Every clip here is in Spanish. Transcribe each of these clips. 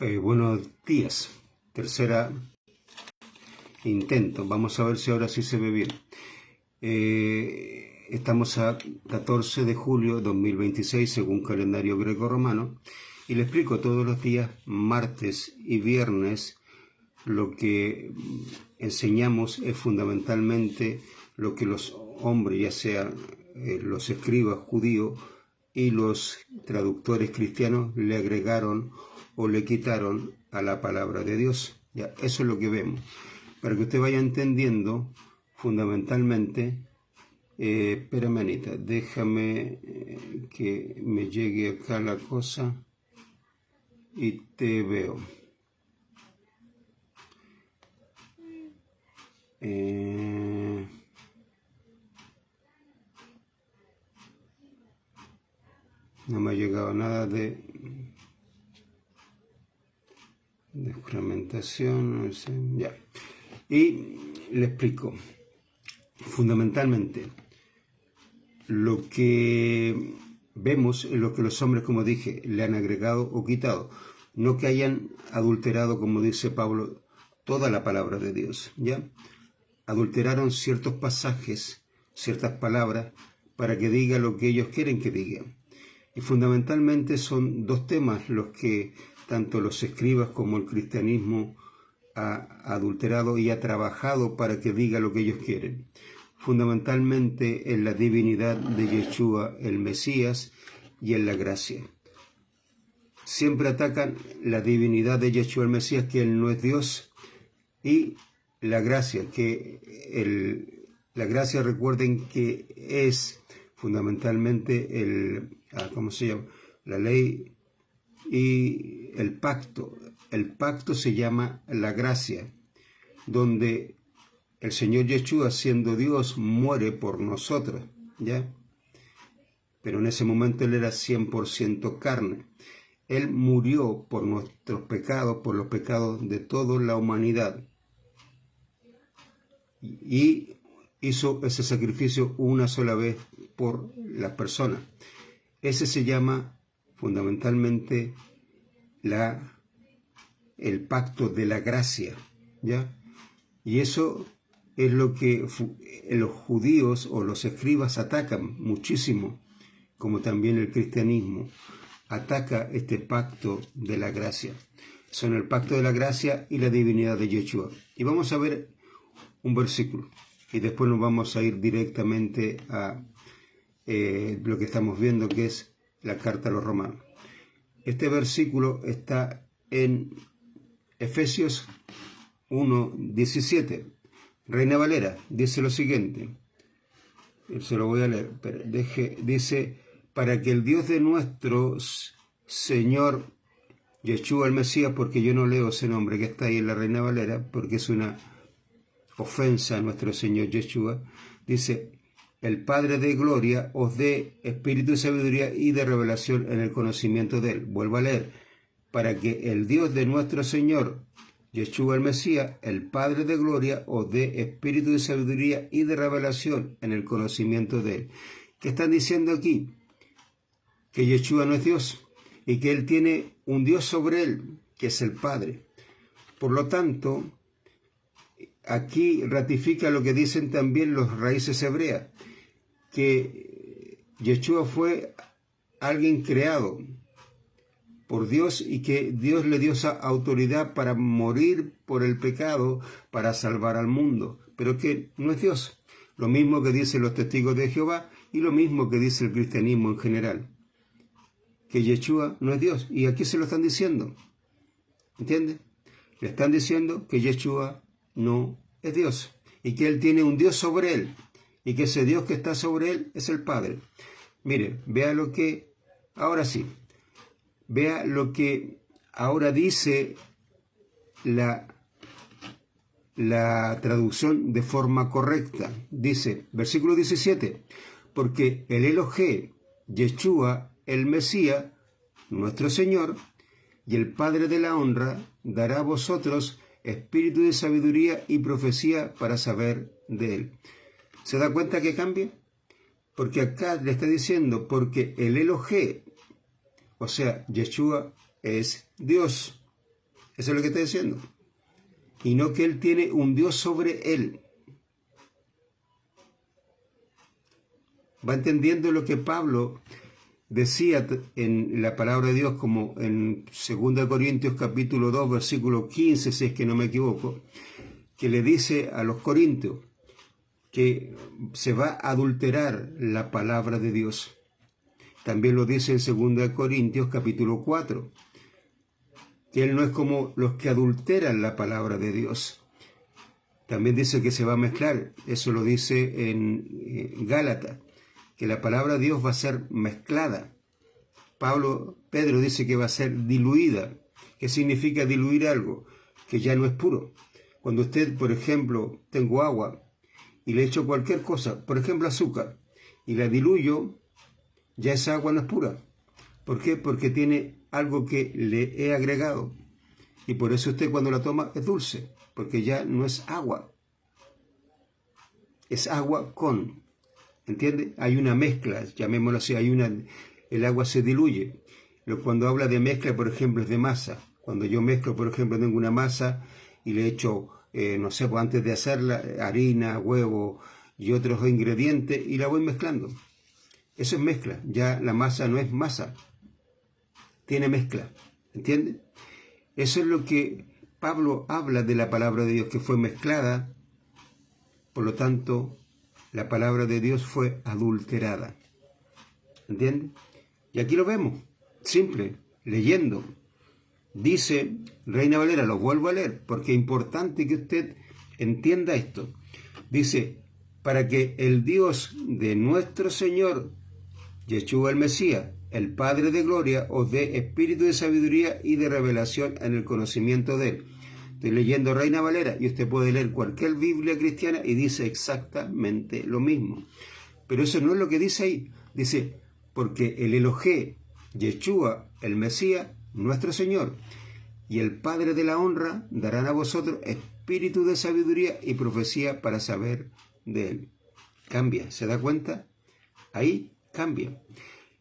Buenos días. Tercera intento. Vamos a ver si ahora sí se ve bien. Estamos a 14 de julio de 2026 según calendario greco-romano y le explico todos los días, martes y viernes, lo que enseñamos es fundamentalmente lo que los hombres, ya sea los escribas judíos y los traductores cristianos, le agregaron o le quitaron a la palabra de Dios. Ya, eso es lo que vemos. Para que usted vaya entendiendo, fundamentalmente, espérame, Anita, déjame que me llegue acá la cosa y te veo. No me ha llegado nada de fragmentación, no sé, ya. Y le explico. Fundamentalmente, lo que vemos es lo que los hombres, como dije, le han agregado o quitado. No que hayan adulterado, como dice Pablo, toda la palabra de Dios, ¿ya? Adulteraron ciertos pasajes, ciertas palabras, para que diga lo que ellos quieren que diga. Y fundamentalmente son dos temas los que tanto los escribas como el cristianismo ha adulterado y ha trabajado para que diga lo que ellos quieren. Fundamentalmente en la divinidad de Yeshua, el Mesías, y en la gracia. Siempre atacan la divinidad de Yeshua, el Mesías, que Él no es Dios, y la gracia, la gracia, recuerden que es fundamentalmente ¿cómo se llama? La ley y el pacto. El pacto se llama la gracia, donde el Señor Yeshua, siendo Dios, muere por nosotros, ¿ya? Pero en ese momento Él era 100% carne. Él murió por nuestros pecados, por los pecados de toda la humanidad. Y hizo ese sacrificio una sola vez por las personas. Ese se llama fundamentalmente el pacto de la gracia, ¿ya? Y eso es lo que los judíos o los escribas atacan muchísimo, como también el cristianismo ataca este pacto de la gracia. Son el pacto de la gracia y la divinidad de Yeshua. Y vamos a ver un versículo y después nos vamos a ir directamente a lo que estamos viendo, que es la carta a los romanos. Este versículo está en Efesios 1:17. Reina Valera dice lo siguiente, se lo voy a leer, pero dice: para que el Dios de nuestro Señor Yeshua el Mesías, porque yo no leo ese nombre que está ahí en la Reina Valera, porque es una ofensa a nuestro Señor Yeshua, dice: el Padre de gloria os dé espíritu de sabiduría y de revelación en el conocimiento de Él. Vuelvo a leer: para que el Dios de nuestro Señor Yeshua el Mesías, el Padre de gloria, os dé espíritu de sabiduría y de revelación en el conocimiento de Él. ¿Qué están diciendo aquí? Que Yeshua no es Dios y que Él tiene un Dios sobre Él, que es el Padre. Por lo tanto, aquí ratifica lo que dicen también los raíces hebreas, que Yeshua fue alguien creado por Dios y que Dios le dio esa autoridad para morir por el pecado, para salvar al mundo, pero que no es Dios. Lo mismo que dicen los testigos de Jehová y lo mismo que dice el cristianismo en general, que Yeshua no es Dios. Y aquí se lo están diciendo, ¿entiende? Le están diciendo que Yeshua no es Dios y que Él tiene un Dios sobre Él y que ese Dios que está sobre Él es el Padre. Mire, vea lo que, ahora sí, vea lo que ahora dice la traducción de forma correcta. Dice, versículo 17, porque el Elohé, Yeshua, el Mesías, nuestro Señor, y el Padre de la honra, dará a vosotros espíritu de sabiduría y profecía para saber de Él. ¿Se da cuenta que cambia? Porque acá le está diciendo, porque el Elohé, o sea, Yeshua es Dios. Eso es lo que está diciendo. Y no que Él tiene un Dios sobre Él. Va entendiendo lo que Pablo decía en la palabra de Dios, como en 2 Corintios capítulo 2, versículo 15, si es que no me equivoco, que le dice a los corintios que se va a adulterar la palabra de Dios. También lo dice en 2 Corintios capítulo 4, que Él no es como los que adulteran la palabra de Dios. También dice que se va a mezclar, eso lo dice en Gálatas, que la palabra de Dios va a ser mezclada. Pedro dice que va a ser diluida. ¿Qué significa diluir algo? Que ya no es puro. Cuando usted, por ejemplo, tengo agua y le echo cualquier cosa, por ejemplo azúcar, y la diluyo, ya esa agua no es pura. ¿Por qué? Porque tiene algo que le he agregado. Y por eso usted cuando la toma es dulce, porque ya no es agua. Es agua con... ¿Entiende? Hay una mezcla, llamémoslo así, el agua se diluye. Cuando habla de mezcla, por ejemplo, es de masa. Cuando yo mezclo, por ejemplo, tengo una masa y le echo, no sé, pues antes de hacerla, harina, huevo y otros ingredientes y la voy mezclando. Eso es mezcla. Ya la masa no es masa, tiene mezcla. ¿Entiende? Eso es lo que Pablo habla de la palabra de Dios, que fue mezclada, por lo tanto, la palabra de Dios fue adulterada. ¿Entiende? Y aquí lo vemos, simple, leyendo. Dice Reina Valera, lo vuelvo a leer, porque es importante que usted entienda esto. Dice, para que el Dios de nuestro Señor, Yeshua el Mesías, el Padre de gloria, os dé espíritu de sabiduría y de revelación en el conocimiento de Él. Estoy leyendo Reina Valera y usted puede leer cualquier Biblia cristiana y dice exactamente lo mismo. Pero eso no es lo que dice ahí. Dice, porque el Elohé, Yeshua, el Mesías, nuestro Señor, y el Padre de la honra darán a vosotros espíritu de sabiduría y profecía para saber de Él. Cambia, ¿se da cuenta? Ahí cambia.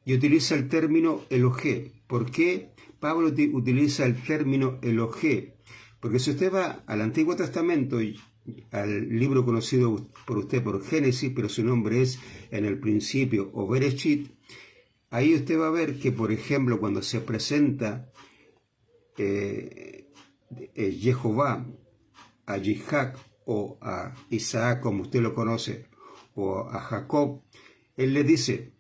Y utiliza el término Elohé. ¿Por qué Pablo utiliza el término Elohé? Porque si usted va al Antiguo Testamento, al libro conocido por usted por Génesis, pero su nombre es en el principio o Bereshit, ahí usted va a ver que, por ejemplo, cuando se presenta Jehová a Yitzhak o a Isaac, como usted lo conoce, o a Jacob, él le dice,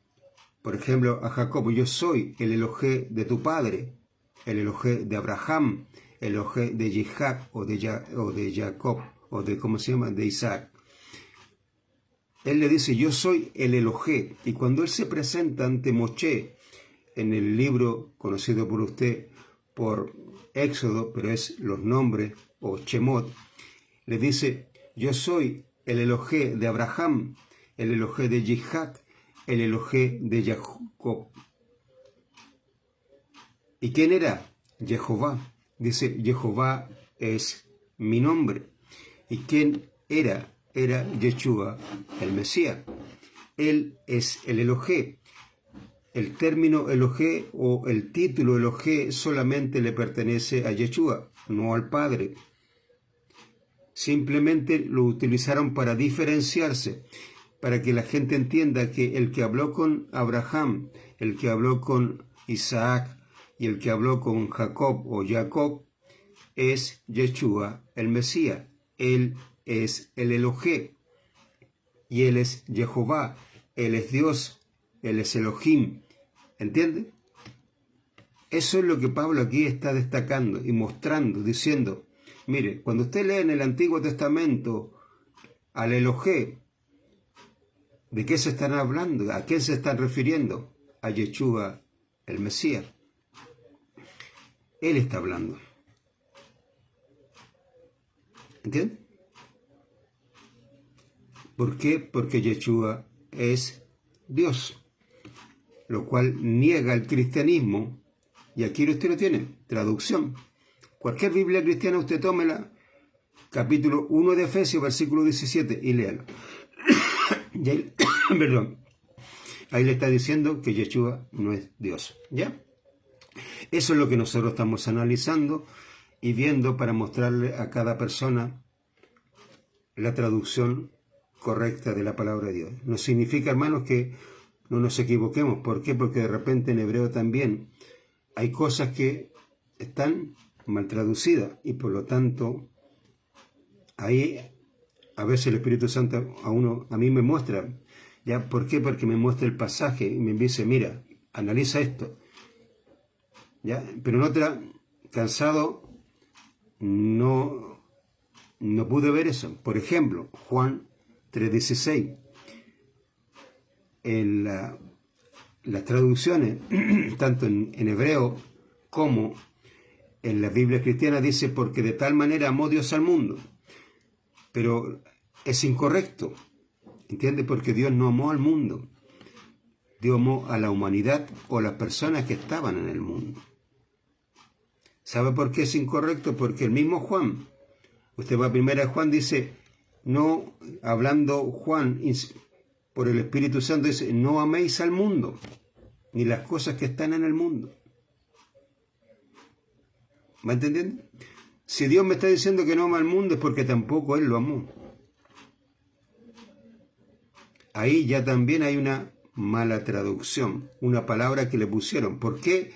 por ejemplo, a Jacob, yo soy el Elohé de tu padre, el Elohé de Abraham, el Elohé de Yitzhak o de Jacob, o de, ¿cómo se llama?, de Isaac. Él le dice, yo soy el Elohé. Y cuando él se presenta ante Moshe, en el libro conocido por usted por Éxodo, pero es los nombres, o Shemot, le dice, yo soy el Elohé de Abraham, el Elohé de Yitzhak, el Elohé de Jacob. ¿Y quién era? Jehová. Dice, Jehová es mi nombre. ¿Y quién era? Era Yeshua, el Mesías. Él es el Elohé. El término Elohé o el título Elohé solamente le pertenece a Yeshua, no al Padre. Simplemente lo utilizaron para diferenciarse, para que la gente entienda que el que habló con Abraham, el que habló con Isaac y el que habló con Jacob o Jacob es Yeshua, el Mesías. Él es el Elohé y Él es Jehová, Él es Dios, Él es Elohim. ¿Entiende? Eso es lo que Pablo aquí está destacando y mostrando, diciendo, mire, cuando usted lee en el Antiguo Testamento al Elohé, ¿de qué se están hablando? ¿A quién se están refiriendo? A Yeshua, el Mesías. Él está hablando. ¿Entiende? ¿Por qué? Porque Yeshua es Dios, lo cual niega el cristianismo. Y aquí usted lo tiene, traducción. Cualquier Biblia cristiana usted tómela, capítulo 1 de Efesios, versículo 17, y léalo. Y ahí, perdón, ahí le está diciendo que Yeshua no es Dios. ¿Ya? Eso es lo que nosotros estamos analizando y viendo para mostrarle a cada persona la traducción correcta de la palabra de Dios. No significa, hermanos, que no nos equivoquemos. ¿Por qué? Porque de repente en hebreo también hay cosas que están mal traducidas y por lo tanto ahí a veces el Espíritu Santo a mí me muestra. ¿Ya? ¿Por qué? Porque me muestra el pasaje y me dice, mira, analiza esto. ¿Ya? Pero en otra, cansado, no pude ver eso. Por ejemplo, Juan 3:16. En las traducciones, tanto en hebreo como en la Biblia cristiana, dice, porque de tal manera amó Dios al mundo. Pero es incorrecto, ¿entiendes? Porque Dios no amó al mundo. Dios amó a la humanidad o a las personas que estaban en el mundo. ¿Sabe por qué es incorrecto? Porque el mismo Juan, usted va a 1 Juan, dice, no, hablando Juan por el Espíritu Santo, dice, no améis al mundo, ni las cosas que están en el mundo. ¿Va entendiendo? Si Dios me está diciendo que no ama al mundo es porque tampoco Él lo amó. Ahí ya también hay una mala traducción, una palabra que le pusieron. ¿Por qué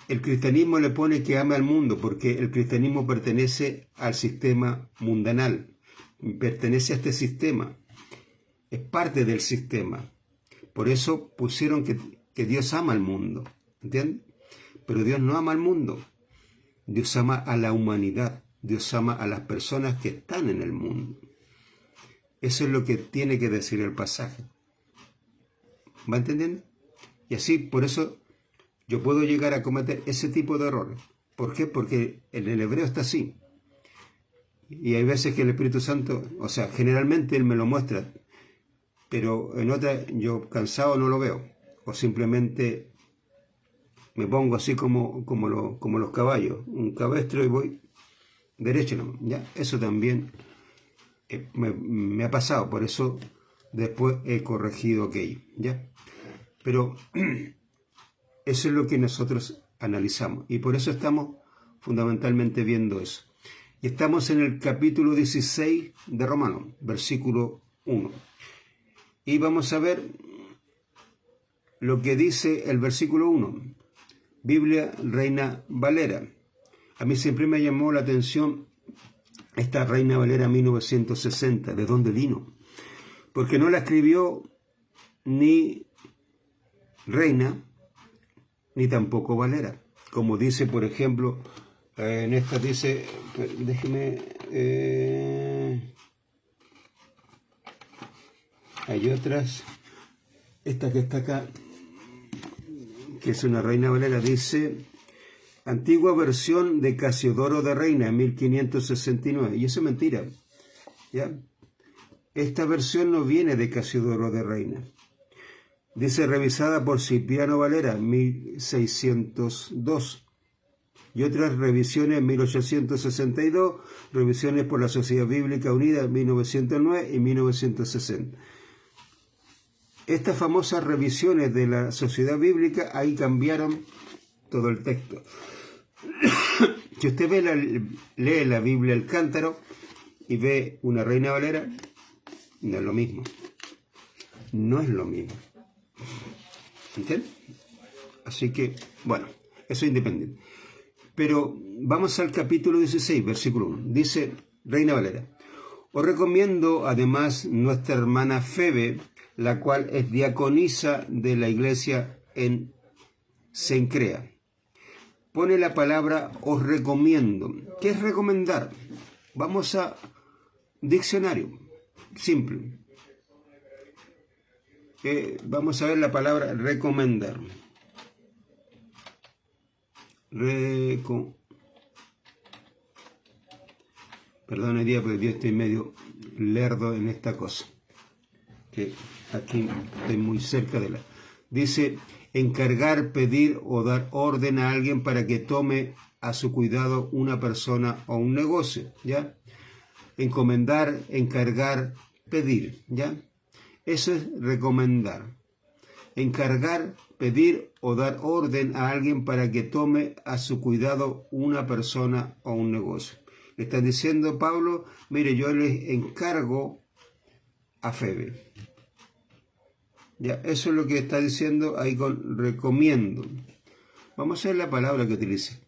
el cristianismo le pone que ame al mundo? Porque el cristianismo pertenece al sistema mundanal, pertenece a este sistema, es parte del sistema. Por eso pusieron que Dios ama al mundo, ¿entiendes? Pero Dios no ama al mundo, Dios ama a la humanidad, Dios ama a las personas que están en el mundo. Eso es lo que tiene que decir el pasaje. ¿Va entendiendo? Y así, por eso, yo puedo llegar a cometer ese tipo de errores. ¿Por qué? Porque en el hebreo está así. Y hay veces que el Espíritu Santo, o sea, generalmente Él me lo muestra, pero en otra yo cansado no lo veo. O simplemente me pongo así como los caballos, un cabestro y voy derecho, ¿no? ¿Ya? Eso también me ha pasado, por eso después he corregido aquello, ¿ya? Pero eso es lo que nosotros analizamos y por eso estamos fundamentalmente viendo eso. Y estamos en el capítulo 16 de Romanos, versículo 1. Y vamos a ver lo que dice el versículo 1. Biblia Reina Valera. A mí siempre me llamó la atención esta Reina Valera 1960. ¿De dónde vino? Porque no la escribió ni Reina, ni tampoco Valera. Como dice, por ejemplo, en esta dice, déjeme, hay otras, esta que está acá, que es una Reina Valera, dice, antigua versión de Casiodoro de Reina, 1569, y eso es mentira, ¿ya? Esta versión no viene de Casiodoro de Reina. Dice, revisada por Cipriano Valera, 1602, y otras revisiones, 1862, revisiones por la Sociedad Bíblica Unida, 1909 y 1960. Estas famosas revisiones de la Sociedad Bíblica, ahí cambiaron todo el texto. Si usted lee la Biblia El Cántaro y ve una Reina Valera, no es lo mismo. No es lo mismo. ¿Entiendes? Así que, bueno, eso es independiente. Pero vamos al capítulo 16, versículo 1. Dice Reina Valera, os recomiendo además nuestra hermana Febe, la cual es diaconisa de la iglesia en Cencrea. Pone la palabra os recomiendo. ¿Qué es recomendar? Vamos a diccionario, simple. Vamos a ver la palabra recomendar. Perdón el día, porque yo estoy medio lerdo en esta cosa. Que aquí estoy muy cerca de la... Dice, encargar, pedir o dar orden a alguien para que tome a su cuidado una persona o un negocio, ¿ya? Encomendar, encargar, pedir, ¿ya? Eso es recomendar. encargar, pedir o dar orden a alguien para que tome a su cuidado una persona o un negocio. Le están diciendo Pablo, mire, yo les encargo a Febe. Ya, eso es lo que está diciendo ahí con recomiendo. Vamos a ver la palabra que utiliza.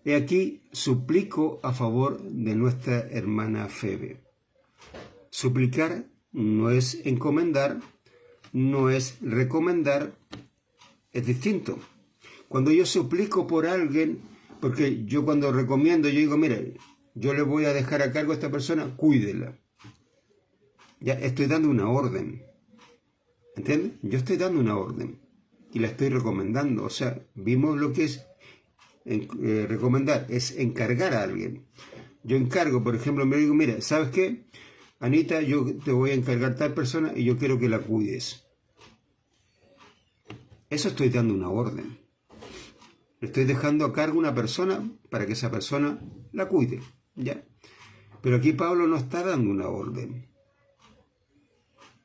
He aquí, suplico a favor de nuestra hermana Febe. Suplicar no es encomendar, no es recomendar, es distinto. Cuando yo suplico por alguien, porque yo cuando recomiendo, yo digo, mira, yo le voy a dejar a cargo a esta persona, cuídela. Ya estoy dando una orden. ¿Entiendes? Yo estoy dando una orden y la estoy recomendando. O sea, vimos lo que es recomendar, es encargar a alguien. Yo encargo, por ejemplo, me digo, mira, ¿sabes qué? Anita, yo te voy a encargar tal persona y yo quiero que la cuides. Eso estoy dando una orden. Le estoy dejando a cargo una persona para que esa persona la cuide. ¿Ya? Pero aquí Pablo no está dando una orden.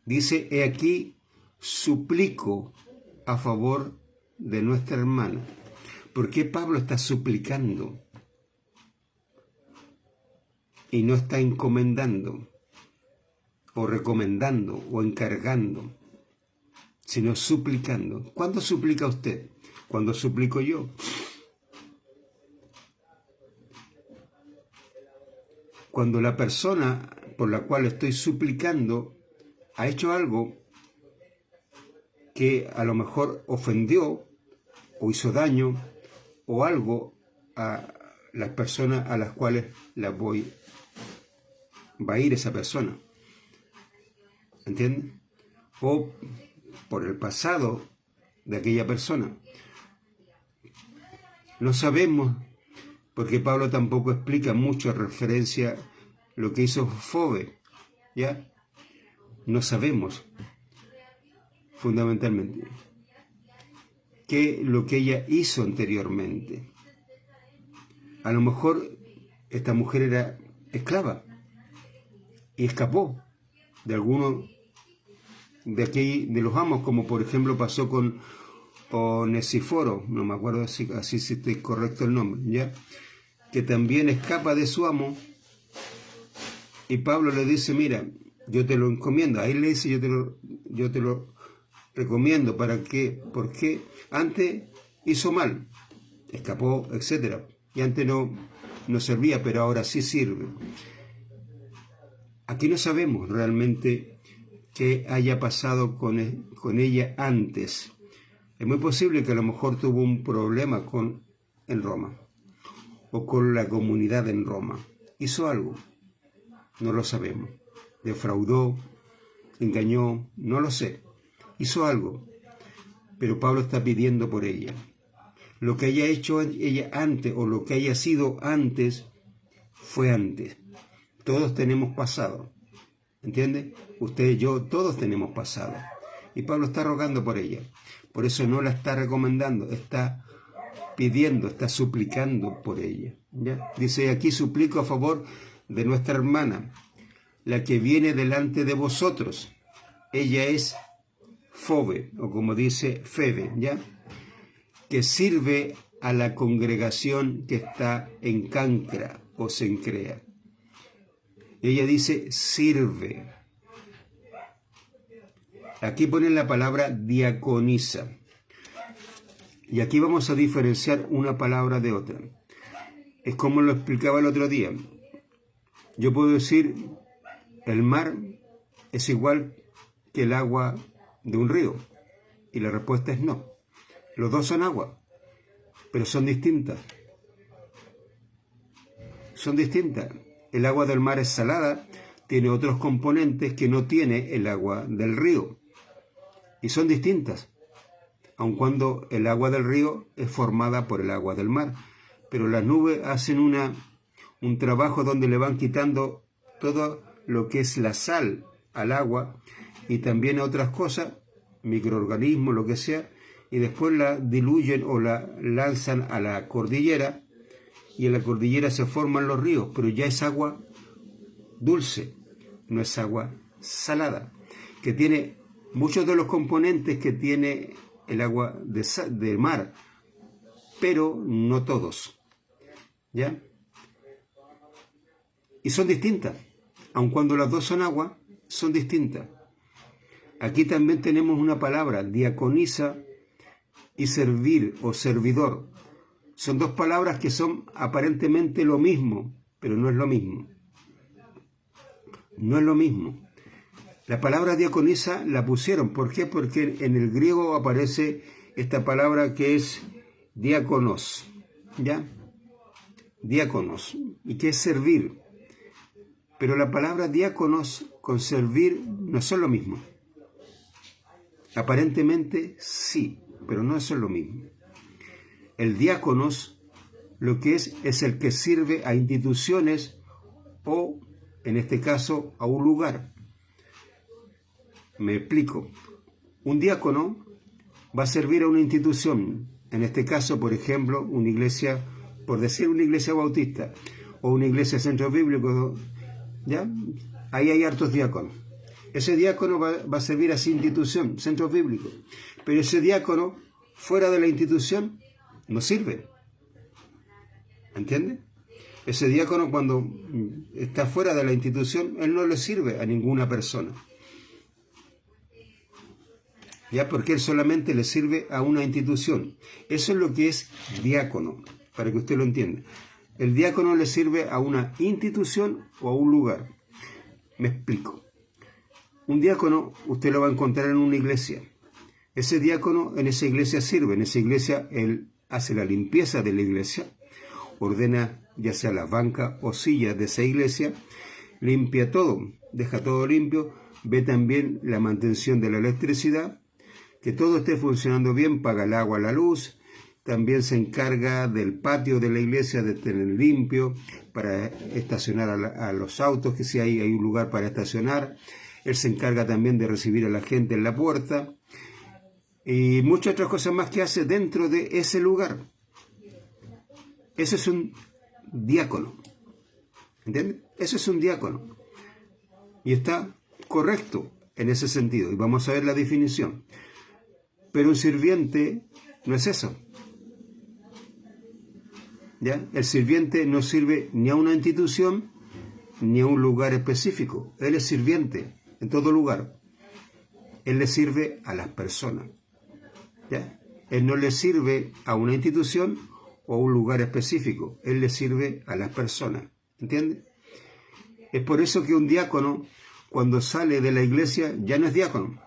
Dice, he aquí, suplico a favor de nuestra hermana. ¿Por qué Pablo está suplicando y no está encomendando o recomendando o encargando, sino suplicando? ¿Cuándo suplica usted? ¿Cuándo suplico yo? Cuando la persona por la cual estoy suplicando ha hecho algo que a lo mejor ofendió o hizo daño o algo a las personas a las cuales va a ir esa persona. ¿Entiendes? O por el pasado de aquella persona. No sabemos, porque Pablo tampoco explica mucho en referencia a lo que hizo Febe, ¿ya? No sabemos, fundamentalmente, lo que ella hizo anteriormente. A lo mejor esta mujer era esclava y escapó de alguno de los amos, como por ejemplo pasó con Onesíforo, no me acuerdo si estoy correcto el nombre, ¿ya? Que también escapa de su amo, y Pablo le dice, mira, yo te lo encomiendo. Ahí le dice, yo te lo recomiendo, ¿para qué? Porque antes hizo mal, escapó, etc. Y antes no servía, pero ahora sí sirve. Aquí no sabemos realmente qué haya pasado con ella antes. Es muy posible que a lo mejor tuvo un problema en Roma o con la comunidad en Roma. Hizo algo, no lo sabemos. Defraudó, engañó, no lo sé. Hizo algo, pero Pablo está pidiendo por ella. Lo que haya hecho ella antes o lo que haya sido antes, fue antes. Todos tenemos pasado, ¿entiende? Usted y yo, todos tenemos pasado. Y Pablo está rogando por ella. Por eso no la está recomendando, está pidiendo, está suplicando por ella. ¿Ya? Dice, aquí suplico a favor de nuestra hermana, la que viene delante de vosotros. Ella es Febe, o como dice Febe, ¿ya? Que sirve a la congregación que está en Cancra o Cencrea. Ella dice sirve. Aquí pone la palabra diaconisa. Y aquí vamos a diferenciar una palabra de otra. Es como lo explicaba el otro día. Yo puedo decir, el mar es igual que el agua de un río. Y la respuesta es no. Los dos son agua, pero son distintas. Son distintas. El agua del mar es salada, tiene otros componentes que no tiene el agua del río. Y son distintas, aun cuando el agua del río es formada por el agua del mar. Pero las nubes hacen un trabajo donde le van quitando todo lo que es la sal al agua y también a otras cosas, microorganismos, lo que sea, y después la diluyen o la lanzan a la cordillera, y en la cordillera se forman los ríos, pero ya es agua dulce, no es agua salada, que tiene muchos de los componentes que tiene el agua de mar, pero no todos, ¿ya? Y son distintas, aun cuando las dos son agua, son distintas. Aquí también tenemos una palabra, diaconisa y servir o servidor. Son dos palabras que son aparentemente lo mismo, pero no es lo mismo. No es lo mismo. La palabra diaconisa la pusieron. ¿Por qué? Porque en el griego aparece esta palabra que es diáconos, ¿ya? Diáconos, y que es servir. Pero la palabra diáconos con servir no son lo mismo. Aparentemente sí, pero no son lo mismo. El diáconos lo que es el que sirve a instituciones o, en este caso, a un lugar. Me explico. Un diácono va a servir a una institución, en este caso, por ejemplo, una iglesia, por decir una iglesia bautista, o una iglesia centro bíblico, ¿ya? Ahí hay hartos diáconos. Ese diácono va a servir a esa institución, centro bíblico, pero ese diácono, fuera de la institución, no sirve. ¿Entiende? Ese diácono, cuando está fuera de la institución, él no le sirve a ninguna persona. ¿Ya? Porque él solamente le sirve a una institución. Eso es lo que es diácono, para que usted lo entienda. El diácono le sirve a una institución o a un lugar. Me explico. Un diácono usted lo va a encontrar en una iglesia. Ese diácono en esa iglesia sirve. En esa iglesia él hace la limpieza de la iglesia, ordena ya sea las bancas o sillas de esa iglesia, limpia todo, deja todo limpio, ve también la mantención de la electricidad, que todo esté funcionando bien, paga el agua, la luz, también se encarga del patio de la iglesia de tener limpio para estacionar a los autos, que si hay un lugar para estacionar. Él se encarga también de recibir a la gente en la puerta y muchas otras cosas más que hace dentro de ese lugar. Ese es un diácono. ¿Entiendes? Eso es un diácono. Y está correcto en ese sentido. Y vamos a ver la definición. Pero un sirviente no es eso. ¿Ya? El sirviente no sirve ni a una institución ni a un lugar específico. Él es sirviente en todo lugar. Él le sirve a las personas. ¿Ya? Él no le sirve a una institución o a un lugar específico. Él le sirve a las personas. ¿Entiende? Es por eso que un diácono, cuando sale de la iglesia, ya no es diácono.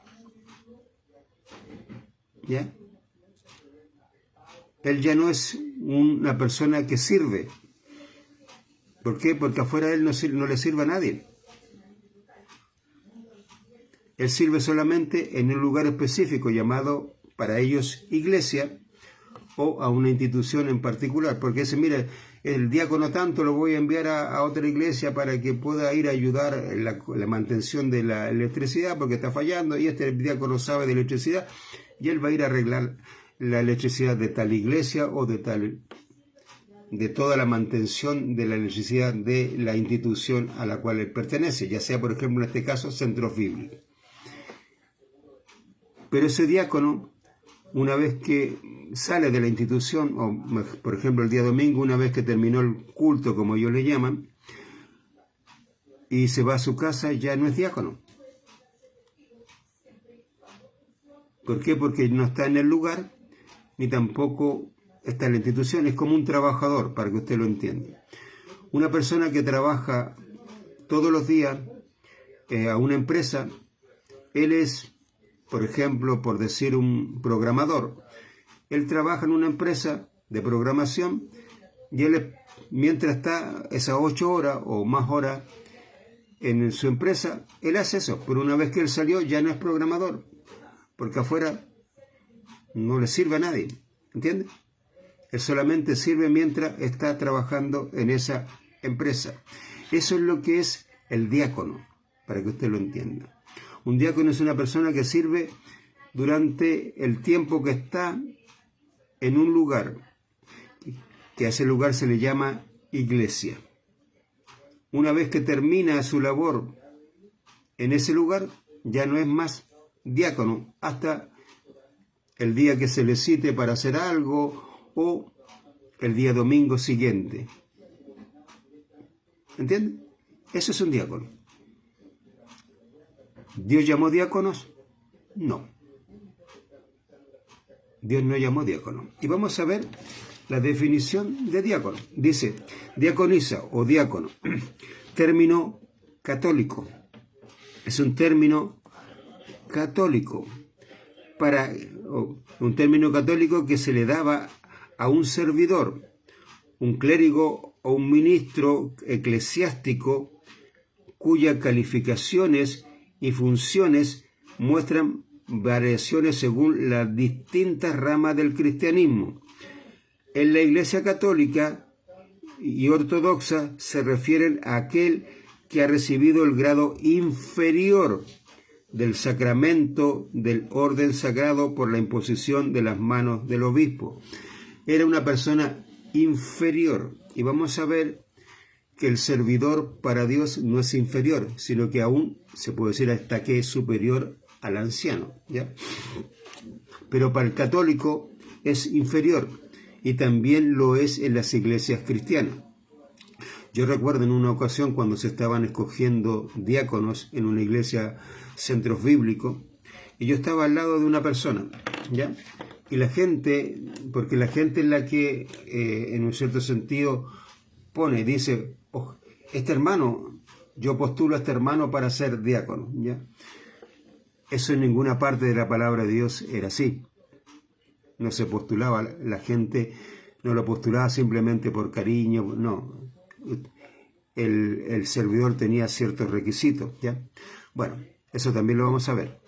¿Ya? Él ya no es una persona que sirve. ¿Por qué? Porque afuera de él no le sirve a nadie. Él sirve solamente en un lugar específico llamado para ellos iglesia o a una institución en particular. Porque dice, mira, el diácono tanto lo voy a enviar a otra iglesia para que pueda ir a ayudar en la mantención de la electricidad porque está fallando y este diácono sabe de electricidad y él va a ir a arreglar la electricidad de tal iglesia o de toda la mantención de la electricidad de la institución a la cual él pertenece, ya sea, por ejemplo, en este caso, centros bíblicos. Pero ese diácono, una vez que sale de la institución, o por ejemplo el día domingo, una vez que terminó el culto, como ellos le llaman, y se va a su casa, ya no es diácono. ¿Por qué? Porque no está en el lugar, ni tampoco está en la institución. Es como un trabajador, para que usted lo entienda. Una persona que trabaja todos los días a una empresa, él es, por ejemplo, por decir un programador. Él trabaja en una empresa de programación y él, mientras está esas 8 horas o más horas en su empresa, él hace eso. Pero una vez que él salió, ya no es programador, porque afuera no le sirve a nadie. ¿Entiendes? Él solamente sirve mientras está trabajando en esa empresa. Eso es lo que es el diácono, para que usted lo entienda. Un diácono es una persona que sirve durante el tiempo que está en un lugar, que a ese lugar se le llama iglesia. Una vez que termina su labor en ese lugar, ya no es más diácono hasta el día que se le cite para hacer algo o el día domingo siguiente. ¿Entienden? Eso es un diácono. ¿Dios llamó diáconos? No. Dios no llamó diácono. Y vamos a ver la definición de diácono. Dice, diaconisa o diácono, término católico. Es un término católico. Un término católico que se le daba a un servidor, un clérigo o un ministro eclesiástico cuyas calificaciones y funciones muestran variaciones según las distintas ramas del cristianismo. En la Iglesia católica y ortodoxa se refieren a aquel que ha recibido el grado inferior del sacramento del orden sagrado por la imposición de las manos del obispo. Era una persona inferior. Y vamos a ver que el servidor para Dios no es inferior, sino que aún se puede decir hasta que es superior al anciano, ¿ya? Pero para el católico es inferior y también lo es en las iglesias cristianas. Yo recuerdo en una ocasión cuando se estaban escogiendo diáconos en una iglesia centros bíblicos y yo estaba al lado de una persona, ¿ya? Y la gente, porque la gente es la que en un cierto sentido dice, oh, este hermano, yo postulo a este hermano para ser diácono, ¿ya? Eso en ninguna parte de la palabra de Dios era así. No se postulaba, la gente no lo postulaba simplemente por cariño, no. El servidor tenía ciertos requisitos, ¿ya? Bueno, eso también lo vamos a ver.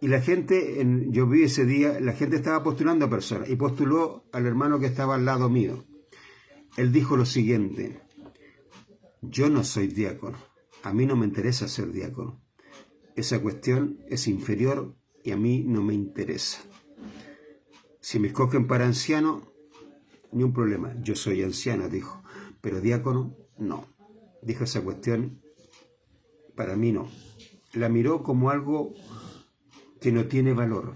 Y la gente, yo vi ese día, la gente estaba postulando a personas y postuló al hermano que estaba al lado mío. Él dijo lo siguiente, yo no soy diácono, a mí no me interesa ser diácono. Esa cuestión es inferior y a mí no me interesa. Si me escogen para anciano, ni un problema, yo soy anciano, dijo, pero diácono, no. Dijo esa cuestión, para mí no. La miró como algo que no tiene valor.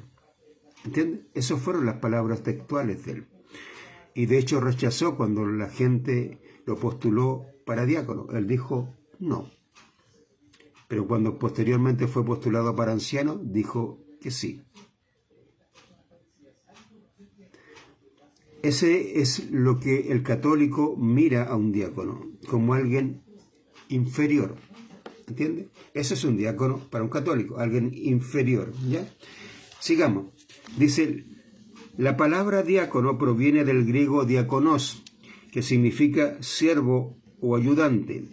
¿Entiendes? Esas fueron las palabras textuales de él. Y de hecho rechazó cuando la gente lo postuló para diácono. Él dijo no. Pero cuando posteriormente fue postulado para anciano, dijo que sí. Ese es lo que el católico mira a un diácono, como alguien inferior. ¿Entiende? Ese es un diácono para un católico, alguien inferior, ¿ya? Sigamos. Dice, la palabra diácono proviene del griego diakonos, que significa siervo o ayudante,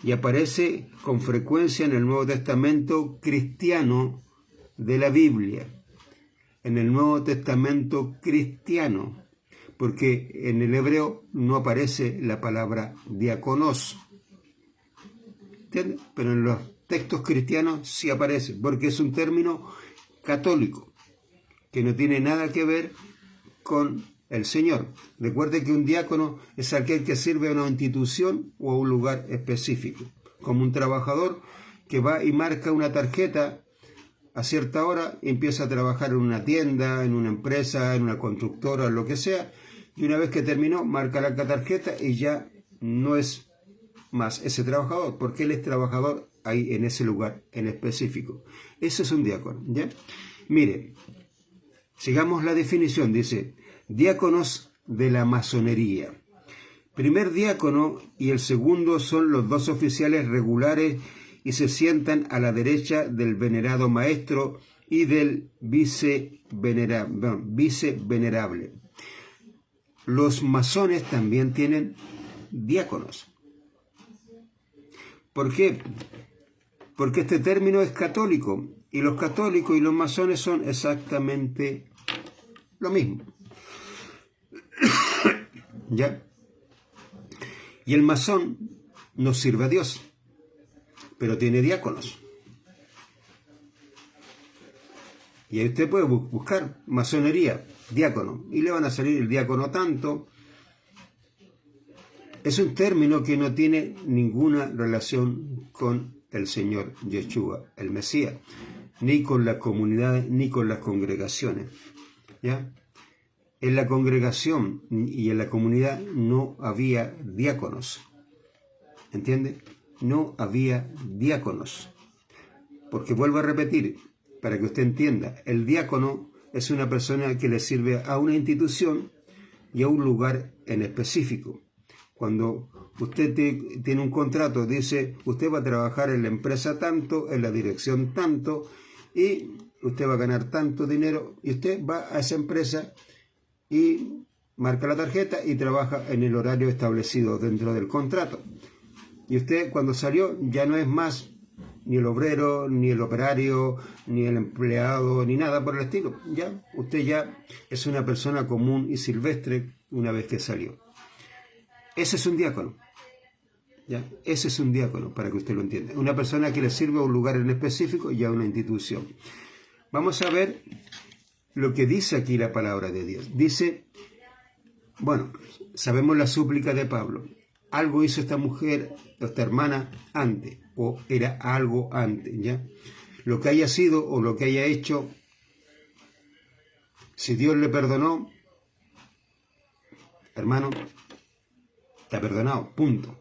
y aparece con frecuencia en el Nuevo Testamento cristiano de la Biblia. En el Nuevo Testamento cristiano, porque en el hebreo no aparece la palabra diakonos. ¿Entiendes? Pero en los textos cristianos sí aparece, porque es un término católico, que no tiene nada que ver con el Señor. Recuerde que un diácono es aquel que sirve a una institución o a un lugar específico, como un trabajador que va y marca una tarjeta a cierta hora y empieza a trabajar en una tienda, en una empresa, en una constructora, lo que sea, y una vez que terminó, marca la tarjeta y ya no es más ese trabajador, porque él es trabajador ahí en ese lugar en específico. Ese es un diácono, ¿ya? Mire, sigamos la definición, dice, diáconos de la masonería. Primer diácono y el segundo son los dos oficiales regulares y se sientan a la derecha del venerado maestro y del vicevenerable. Los masones también tienen diáconos. ¿Por qué? Porque este término es católico y los católicos y los masones son exactamente lo mismo. ¿Ya? Y el masón no sirve a Dios, pero tiene diáconos. Y ahí usted puede buscar masonería, diácono, y le van a salir el diácono tanto. Es un término que no tiene ninguna relación con el Señor Yeshua, el Mesías. ni con las comunidades, ni con las congregaciones. ¿Ya? En la congregación y en la comunidad no había diáconos. ¿Entiende? No había diáconos. Porque vuelvo a repetir, para que usted entienda, el diácono es una persona que le sirve a una institución y a un lugar en específico. Cuando usted tiene un contrato, dice, usted va a trabajar en la empresa tanto, en la dirección tanto, y usted va a ganar tanto dinero, y usted va a esa empresa y marca la tarjeta y trabaja en el horario establecido dentro del contrato. Y usted cuando salió ya no es más ni el obrero, ni el operario, ni el empleado, ni nada por el estilo. Ya, usted ya es una persona común y silvestre una vez que salió. Ese es un diácono. ¿Ya? Ese es un diácono, para que usted lo entienda. Una persona que le sirve a un lugar en específico y a una institución. Vamos a ver lo que dice aquí la palabra de Dios. Dice, bueno, sabemos la súplica de Pablo. Algo hizo esta mujer, esta hermana, antes, o era algo antes, ¿ya? Lo que haya sido o lo que haya hecho, si Dios le perdonó, hermano, te ha perdonado, punto.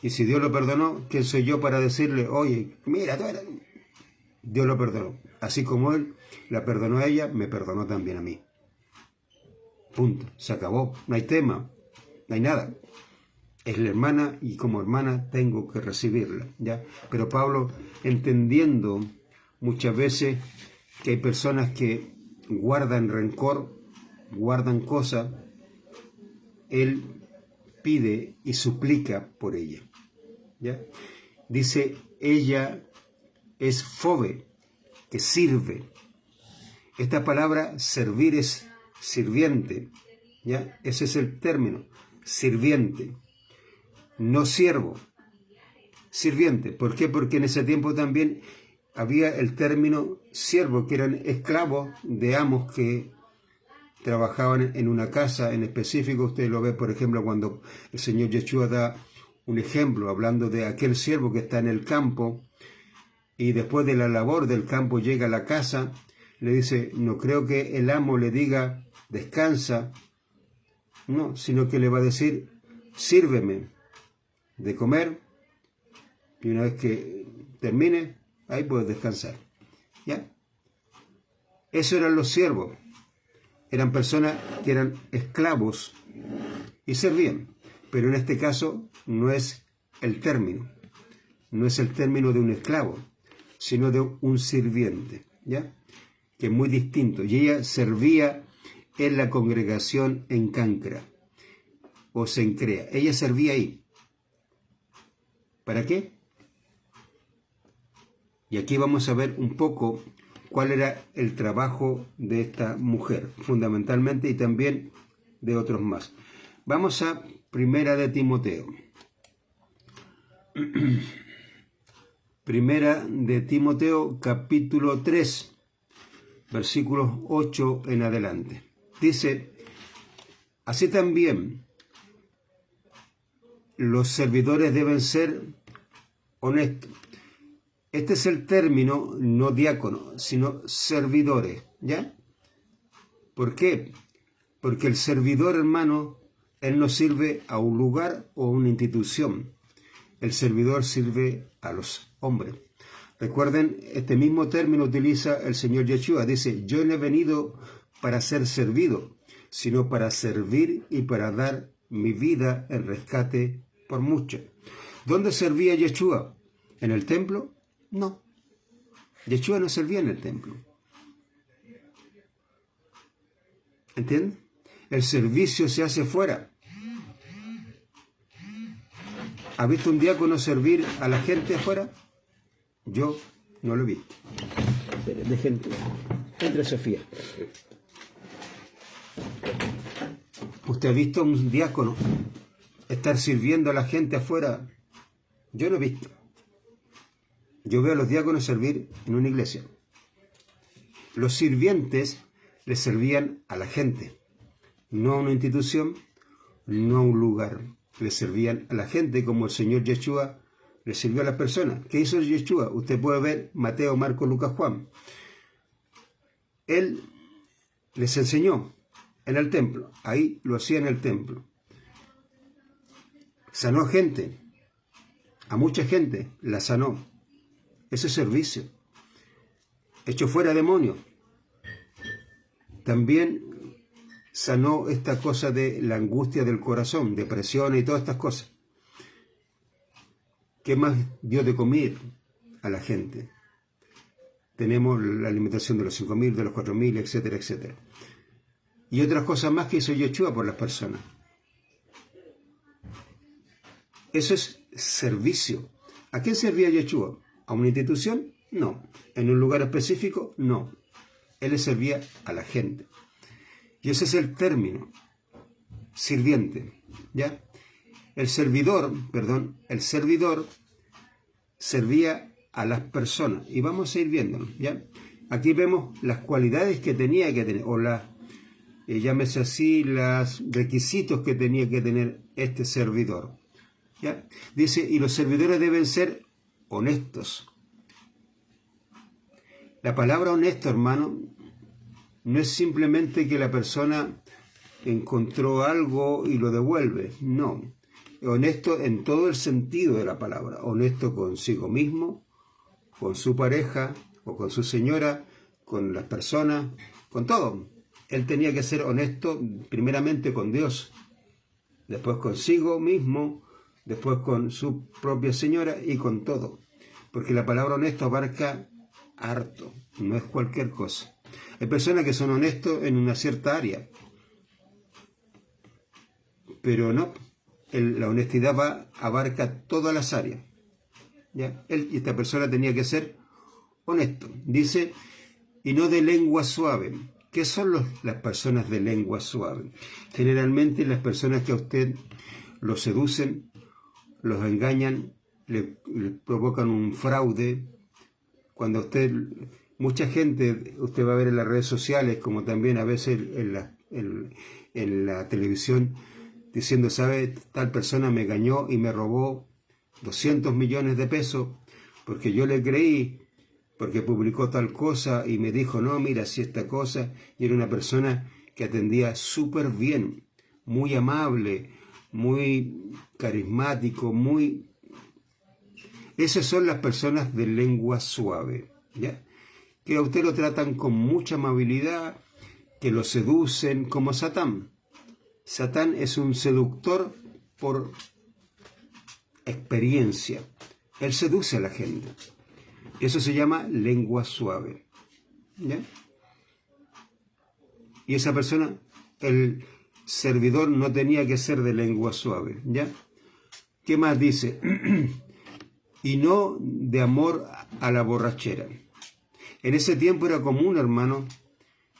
Y si Dios lo perdonó, ¿quién soy yo para decirle, oye, mira, Dios lo perdonó? Así como Él la perdonó a ella, me perdonó también a mí. Punto, se acabó, no hay tema, no hay nada. Es la hermana y como hermana tengo que recibirla, ¿ya? Pero Pablo, entendiendo muchas veces que hay personas que guardan rencor, guardan cosas, él pide y suplica por ella, ¿ya? Dice, ella es Fobe, que sirve. Esta palabra servir es sirviente, ¿ya? Ese es el término, sirviente. No siervo, sirviente. ¿Por qué? Porque en ese tiempo también había el término siervo, que eran esclavos de amos que trabajaban en una casa en específico. Usted lo ve, por ejemplo, cuando el Señor Yeshua da un ejemplo, hablando de aquel siervo que está en el campo y después de la labor del campo llega a la casa, le dice, no creo que el amo le diga, descansa, no, sino que le va a decir, sírveme de comer, y una vez que termine, ahí puedes descansar. ¿Ya? Eso eran los siervos. Eran personas que eran esclavos y servían. Pero en este caso no es el término. No es el término de un esclavo, sino de un sirviente. ¿Ya? Que es muy distinto. Y ella servía en la congregación en Cancra o Cencrea. Ella servía ahí. ¿Para qué? Y aquí vamos a ver un poco cuál era el trabajo de esta mujer, fundamentalmente, y también de otros más. Vamos a Primera de Timoteo. Primera de Timoteo, capítulo 3, versículos 8 en adelante. Dice, así también los servidores deben ser honestos. Este es el término, no diácono, sino servidores, ¿ya? ¿Por qué? Porque el servidor, hermano, él no sirve a un lugar o a una institución. El servidor sirve a los hombres. Recuerden, este mismo término utiliza el Señor Yeshua. Dice, yo no he venido para ser servido, sino para servir y para dar mi vida en rescate por muchos. ¿Dónde servía Yeshua? ¿En el templo? No. Yeshua no servía en el templo. ¿Entienden? El servicio se hace fuera. ¿Ha visto un diácono servir a la gente afuera? Yo no lo he visto. Dejen, entre Sofía. ¿Usted ha visto a un diácono estar sirviendo a la gente afuera? Yo no he visto. Yo veo a los diáconos servir en una iglesia. Los sirvientes le servían a la gente, no a una institución, no a un lugar. Le servían a la gente como el Señor Yeshua le sirvió a las personas. ¿Qué hizo Yeshua? Usted puede ver Mateo, Marcos, Lucas, Juan. Él les enseñó en el templo, ahí lo hacía en el templo. Sanó gente, a mucha gente la sanó. Ese servicio. Echó fuera demonios. También sanó esta cosa de la angustia del corazón, depresión y todas estas cosas. ¿Qué más dio de comer a la gente? Tenemos la alimentación de los 5.000, de los 4.000, etcétera, etcétera. Y otras cosas más que hizo Yeshua por las personas. Eso es servicio. ¿A quién servía Yeshua? ¿A una institución? No. ¿En un lugar específico? No. Él le servía a la gente. Y ese es el término. Sirviente. ¿Ya? El servidor servía a las personas. Y vamos a ir viéndolo. ¿Ya? Aquí vemos las cualidades que tenía que tener, o llámese así, los requisitos que tenía que tener este servidor. ¿Ya? Dice, y los servidores deben ser honestos. La palabra honesto, hermano, no es simplemente que la persona encontró algo y lo devuelve. No. Honesto en todo el sentido de la palabra. Honesto consigo mismo, con su pareja o con su señora, con las personas, con todo. Él tenía que ser honesto primeramente con Dios, después consigo mismo, después con su propia señora y con todo. Porque la palabra honesto abarca harto, no es cualquier cosa. Hay personas que son honestos en una cierta área, pero no, la honestidad abarca todas las áreas. ¿Ya? Esta persona tenía que ser honesto. Dice, y no de lengua suave. ¿Qué son las personas de lengua suave? Generalmente las personas que a usted los seducen, los engañan, le provocan un fraude. Cuando mucha gente, usted va a ver en las redes sociales, como también a veces en la televisión, diciendo, ¿sabe? Tal persona me engañó y me robó 200 millones de pesos porque yo le creí, porque publicó tal cosa y me dijo, no, mira, si esta cosa, y era una persona que atendía súper bien, muy amable, muy carismático, muy... Esas son las personas de lengua suave, ¿ya? Que a usted lo tratan con mucha amabilidad, que lo seducen como Satán. Satán es un seductor por experiencia. Él seduce a la gente. Eso se llama lengua suave, ¿ya? Y esa persona, el servidor no tenía que ser de lengua suave, ¿ya? ¿Qué más dice? Y no de amor a la borrachera. En ese tiempo era común, hermano,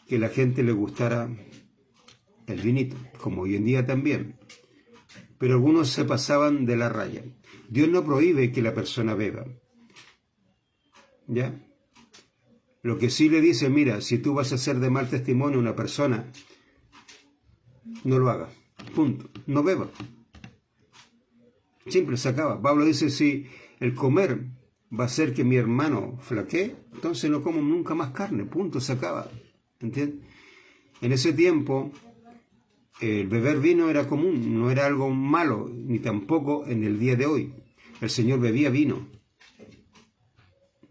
que la gente le gustara el vinito, como hoy en día también. Pero algunos se pasaban de la raya. Dios no prohíbe que la persona beba, ¿ya? Lo que sí le dice, mira, si tú vas a hacer de mal testimonio a una persona, no lo hagas, punto, no beba. Simple, se acaba. Pablo dice, si el comer va a hacer que mi hermano flaquee, entonces no como nunca más carne, punto, se acaba. ¿Entiendes? En ese tiempo, el beber vino era común, no era algo malo, ni tampoco en el día de hoy. El Señor bebía vino.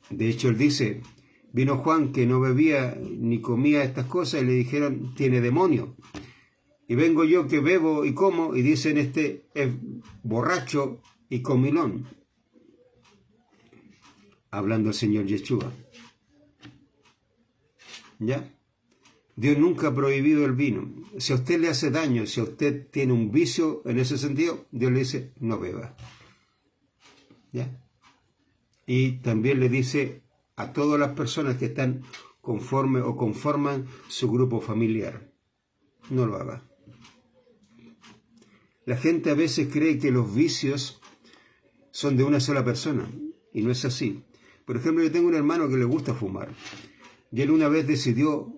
De hecho, él dice, vino Juan que no bebía ni comía estas cosas y le dijeron, tiene demonio. Y vengo yo que bebo y como y dicen, este es borracho y comilón. Hablando el Señor Yeshua. ¿Ya? Dios nunca ha prohibido el vino. Si a usted le hace daño, si a usted tiene un vicio en ese sentido, Dios le dice, no beba. ¿Ya? Y también le dice a todas las personas que están conforme o conforman su grupo familiar, no lo haga. La gente a veces cree que los vicios son de una sola persona, y no es así. Por ejemplo, yo tengo un hermano que le gusta fumar, y él una vez decidió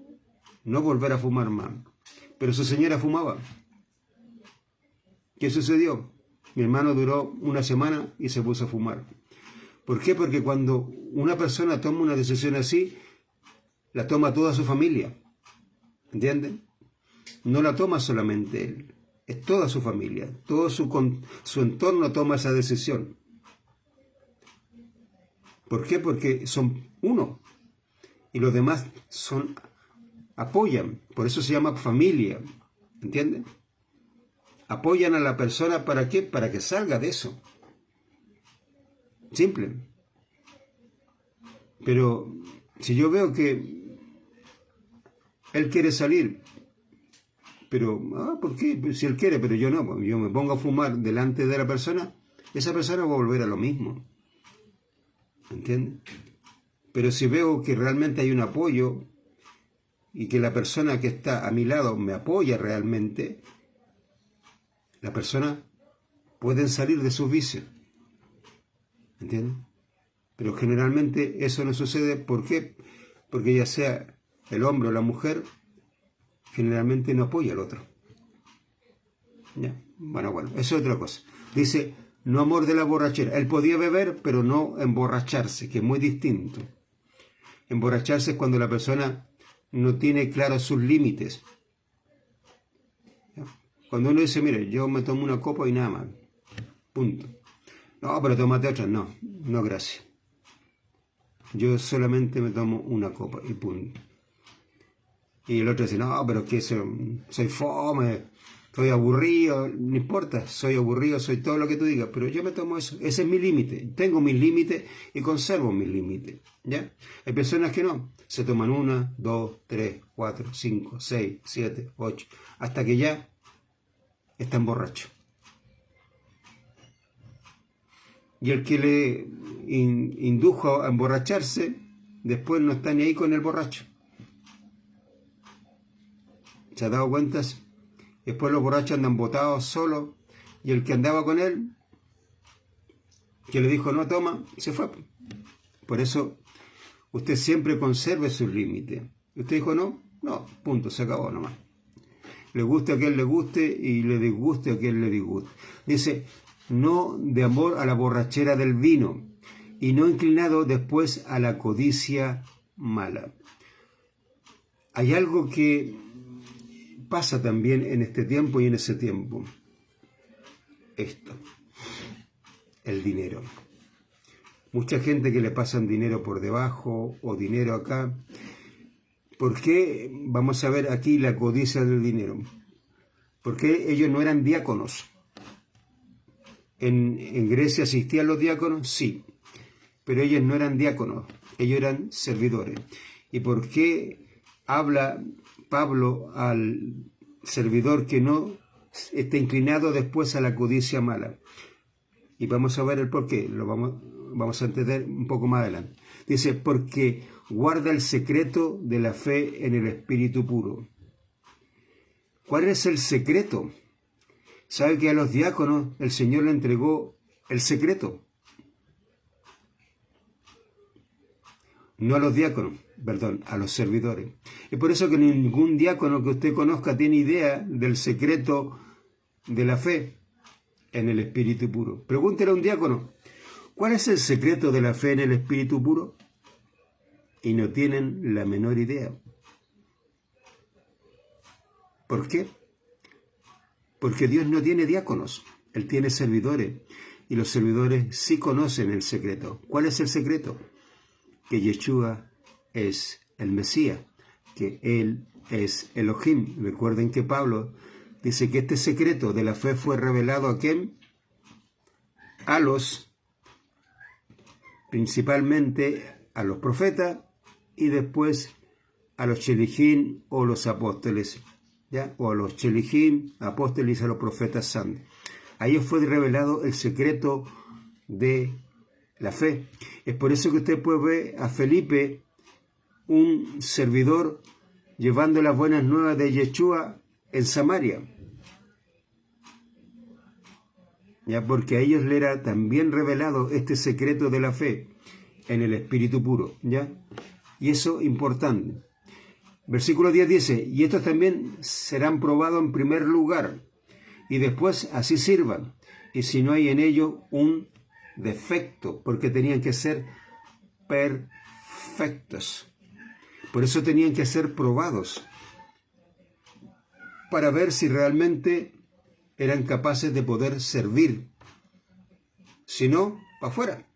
no volver a fumar más, pero su señora fumaba. ¿Qué sucedió? Mi hermano duró una semana y se puso a fumar. ¿Por qué? Porque cuando una persona toma una decisión así, la toma toda su familia. ¿Entienden? No la toma solamente él, es toda su familia, todo su entorno toma esa decisión. ¿Por qué? Porque son uno y los demás apoyan, por eso se llama familia, ¿entienden? Apoyan a la persona, ¿para qué? Para que salga de eso. Simple. Pero si yo veo que él quiere salir, pero, ¿por qué? Pues si él quiere, pero yo no, yo me pongo a fumar delante de la persona, esa persona va a volver a lo mismo. ¿Entiendes? Pero si veo que realmente hay un apoyo y que la persona que está a mi lado me apoya realmente, la persona puede salir de sus vicios. ¿Entiendes? Pero generalmente eso no sucede. ¿Por qué? Porque ya sea el hombre o la mujer, generalmente no apoya al otro. ¿Ya? Bueno, eso es otra cosa. Dice, no amor de la borrachera. Él podía beber, pero no emborracharse, que es muy distinto. Emborracharse es cuando la persona no tiene claros sus límites. ¿Ya? Cuando uno dice, mire, yo me tomo una copa y nada más. Punto. No, pero tómate otra. No, no, gracias. Yo solamente me tomo una copa y punto. Y el otro dice, no, pero es que soy fome, soy aburrido, no importa, soy aburrido, soy todo lo que tú digas, pero yo me tomo eso, ese es mi límite, tengo mis límites y conservo mis límites, ¿ya? Hay personas que no, se toman 1, 2, 3, 4, 5, 6, 7, 8, hasta que ya están borrachos. Y el que le indujo a emborracharse, después no está ni ahí con el borracho. ¿Se ha dado cuenta? Después los borrachos andan botados solos y el que andaba con él, que le dijo no toma, se fue. Por eso usted siempre conserve sus límites. Usted dijo no, punto, se acabó nomás. Le guste a quien le guste y le disguste a quien le disguste. Dice, no de amor a la borrachera del vino y no inclinado después a la codicia mala. Hay algo que pasa también en este tiempo y en ese tiempo. Esto, el dinero. Mucha gente que le pasan dinero por debajo o dinero acá. ¿Por qué? Vamos a ver aquí la codicia del dinero. Porque ellos no eran diáconos. ¿En Grecia asistían los diáconos? Sí. Pero ellos no eran diáconos, ellos eran servidores. ¿Y por qué habla Pablo al servidor que no está inclinado después a la codicia mala? Y vamos a ver el por qué, lo vamos a entender un poco más adelante. Dice, porque guarda el secreto de la fe en el Espíritu puro. ¿Cuál es el secreto? ¿Sabe que a los diáconos el Señor le entregó el secreto? No a los diáconos, perdón, a los servidores. Es por eso que ningún diácono que usted conozca tiene idea del secreto de la fe en el Espíritu puro. Pregúntele a un diácono, ¿cuál es el secreto de la fe en el Espíritu puro? Y no tienen la menor idea. ¿Por qué? Porque Dios no tiene diáconos, Él tiene servidores. Y los servidores sí conocen el secreto. ¿Cuál es el secreto? Que Yeshua es el Mesías, que Él es Elohim. Recuerden que Pablo dice que este secreto de la fe fue revelado ¿a quién? A principalmente a los profetas y después a los chelijín o los apóstoles, ¿ya? O a los chelijín, apóstoles y a los profetas santos. A ellos fue revelado el secreto de la fe. Es por eso que usted puede ver a Felipe, un servidor, llevando las buenas nuevas de Yeshua en Samaria. Ya, porque a ellos le era también revelado este secreto de la fe en el Espíritu puro, ¿ya? Y eso es importante. Versículo 10 dice, y estos también serán probados en primer lugar, y después así sirvan, y si no hay en ellos un defecto, porque tenían que ser perfectos. Por eso tenían que ser probados, para ver si realmente eran capaces de poder servir. Si no, para afuera.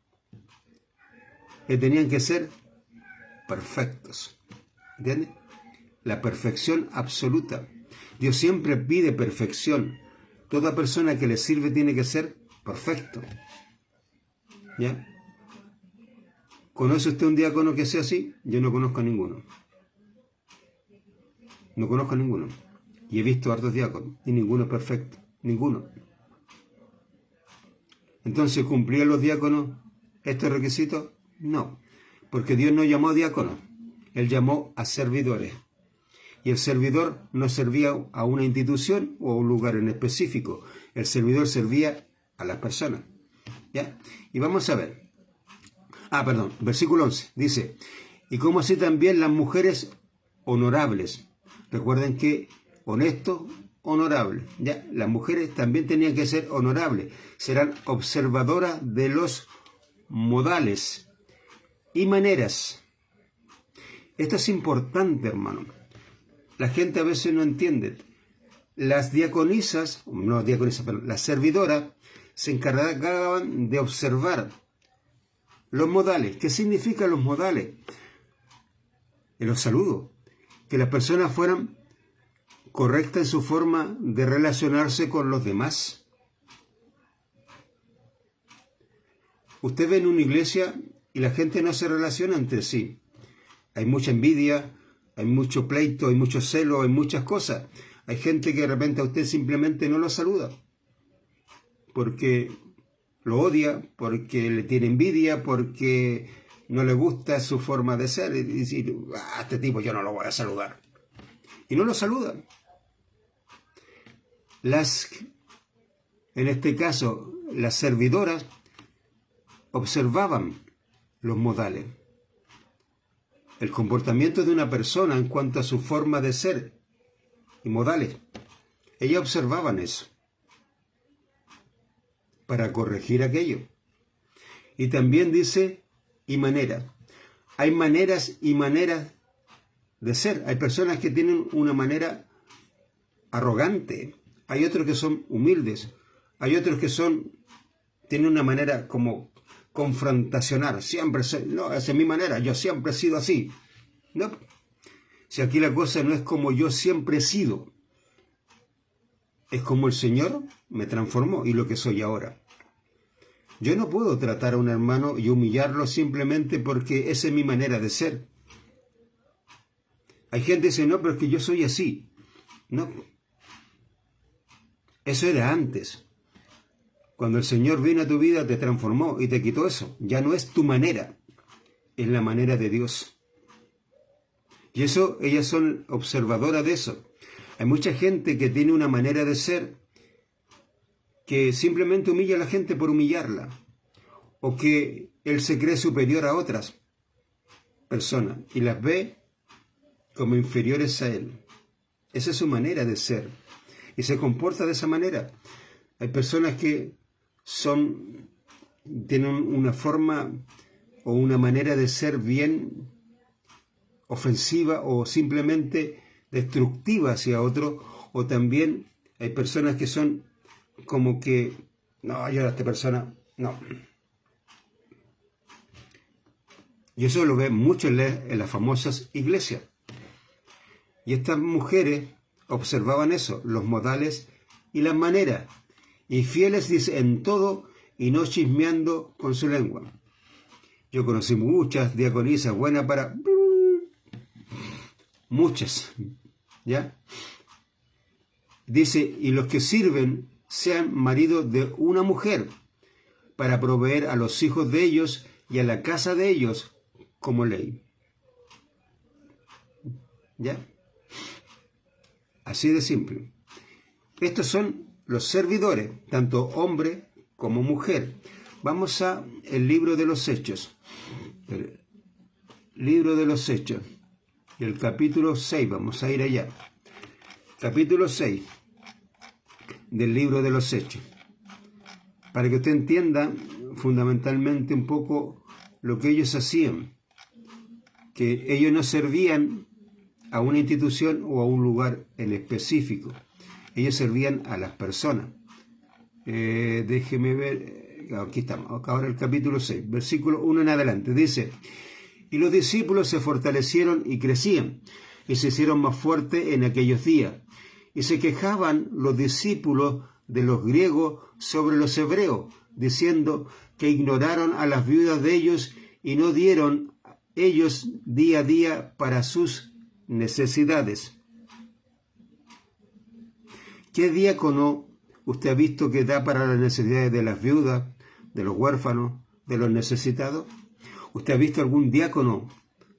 Que tenían que ser perfectos. ¿Entiendes? La perfección absoluta. Dios siempre pide perfección. Toda persona que le sirve tiene que ser perfecto. ¿Ya? ¿Conoce usted un diácono que sea así? Yo no conozco a ninguno. No conozco a ninguno. Y he visto hartos diáconos. Y ninguno es perfecto. Ninguno. Entonces, ¿cumplían los diáconos estos requisitos? No. Porque Dios no llamó a diáconos. Él llamó a servidores. Y el servidor no servía a una institución o a un lugar en específico. El servidor servía a las personas. ¿Ya? Y vamos a ver. Versículo 11. Dice, y como así también las mujeres honorables. Recuerden que honesto, honorable. ¿Ya? Las mujeres también tenían que ser honorables. Serán observadoras de los modales y maneras. Esto es importante, hermano. La gente a veces no entiende. Las las servidoras se encargaban de observar los modales. ¿Qué significan los modales? En los saludos. Que las personas fueran correctas en su forma de relacionarse con los demás. Usted ve en una iglesia y la gente no se relaciona entre sí. Hay mucha envidia, hay mucho pleito, hay mucho celo, hay muchas cosas. Hay gente que de repente a usted simplemente no lo saluda porque lo odia, porque le tiene envidia, porque no le gusta su forma de ser y decir, este tipo yo no lo voy a saludar. Y no lo saludan. En este caso, las servidoras observaban los modales, el comportamiento de una persona en cuanto a su forma de ser y modales. Ellas observaban eso para corregir aquello. Y también dice, y manera. Hay maneras y maneras de ser. Hay personas que tienen una manera arrogante. Hay otros que son humildes. Hay otros que tienen una manera como confrontacional. Siempre, no, esa es mi manera. Yo siempre he sido así. No. Si aquí la cosa no es como yo siempre he sido. Es como el Señor me transformó y lo que soy ahora. Yo no puedo tratar a un hermano y humillarlo simplemente porque esa es mi manera de ser. Hay gente que dice, no, pero es que yo soy así. No. Eso era antes. Cuando el Señor vino a tu vida, te transformó y te quitó eso. Ya no es tu manera, es la manera de Dios. Y eso, ellas son observadoras de eso. Hay mucha gente que tiene una manera de ser que simplemente humilla a la gente por humillarla, o que él se cree superior a otras personas y las ve como inferiores a él. Esa es su manera de ser y se comporta de esa manera. Hay personas que tienen una forma o una manera de ser bien ofensiva o simplemente destructiva hacia otro, o también hay personas que son como que, no, yo a esta persona, no. Y eso lo ve mucho en las famosas iglesias. Y estas mujeres observaban eso, los modales y las maneras. Y fieles, dice, en todo y no chismeando con su lengua. Yo conocí muchas diaconisas buenas para... Muchas, ¿ya? Dice, y los que sirven sean maridos de una mujer para proveer a los hijos de ellos y a la casa de ellos como ley. ¿Ya? Así de simple. Estos son los servidores, tanto hombre como mujer. Vamos a el libro de los Hechos. El libro de los Hechos. El capítulo 6, vamos a ir allá. Capítulo 6 del libro de los Hechos. Para que usted entienda fundamentalmente un poco lo que ellos hacían, que ellos no servían a una institución o a un lugar en específico, ellos servían a las personas. Déjeme ver, aquí estamos, ahora el capítulo 6, versículo 1 en adelante, dice: y los discípulos se fortalecieron y crecían, y se hicieron más fuertes en aquellos días, y se quejaban los discípulos de los griegos sobre los hebreos, diciendo que ignoraron a las viudas de ellos y no dieron ellos día a día para sus necesidades. ¿Qué diácono usted ha visto que da para las necesidades de las viudas, de los huérfanos, de los necesitados? ¿Usted ha visto algún diácono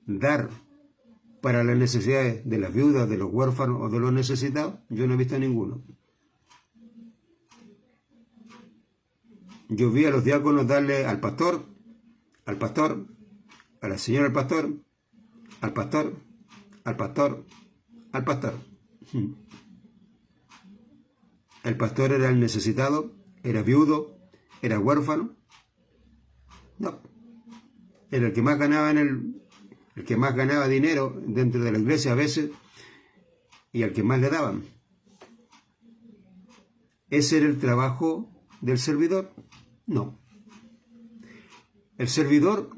dar para las necesidades de las viudas, de los huérfanos o de los necesitados? Yo no he visto ninguno. Yo vi a los diáconos darle al pastor, a la señora del pastor, al pastor, al pastor, al pastor. El pastor era el necesitado, era viudo, era huérfano. No. Era el que más ganaba el que más ganaba dinero dentro de la iglesia a veces, y al que más le daban. ¿Ese era el trabajo del servidor? No. El servidor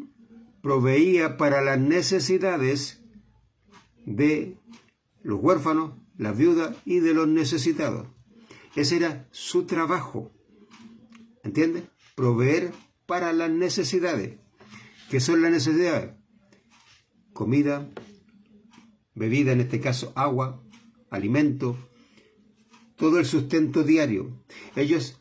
proveía para las necesidades de los huérfanos, las viudas y de los necesitados. Ese era su trabajo. ¿Entiende? Proveer para las necesidades. ¿Qué son las necesidades? Comida, bebida, en este caso agua, alimento, todo el sustento diario. Ellos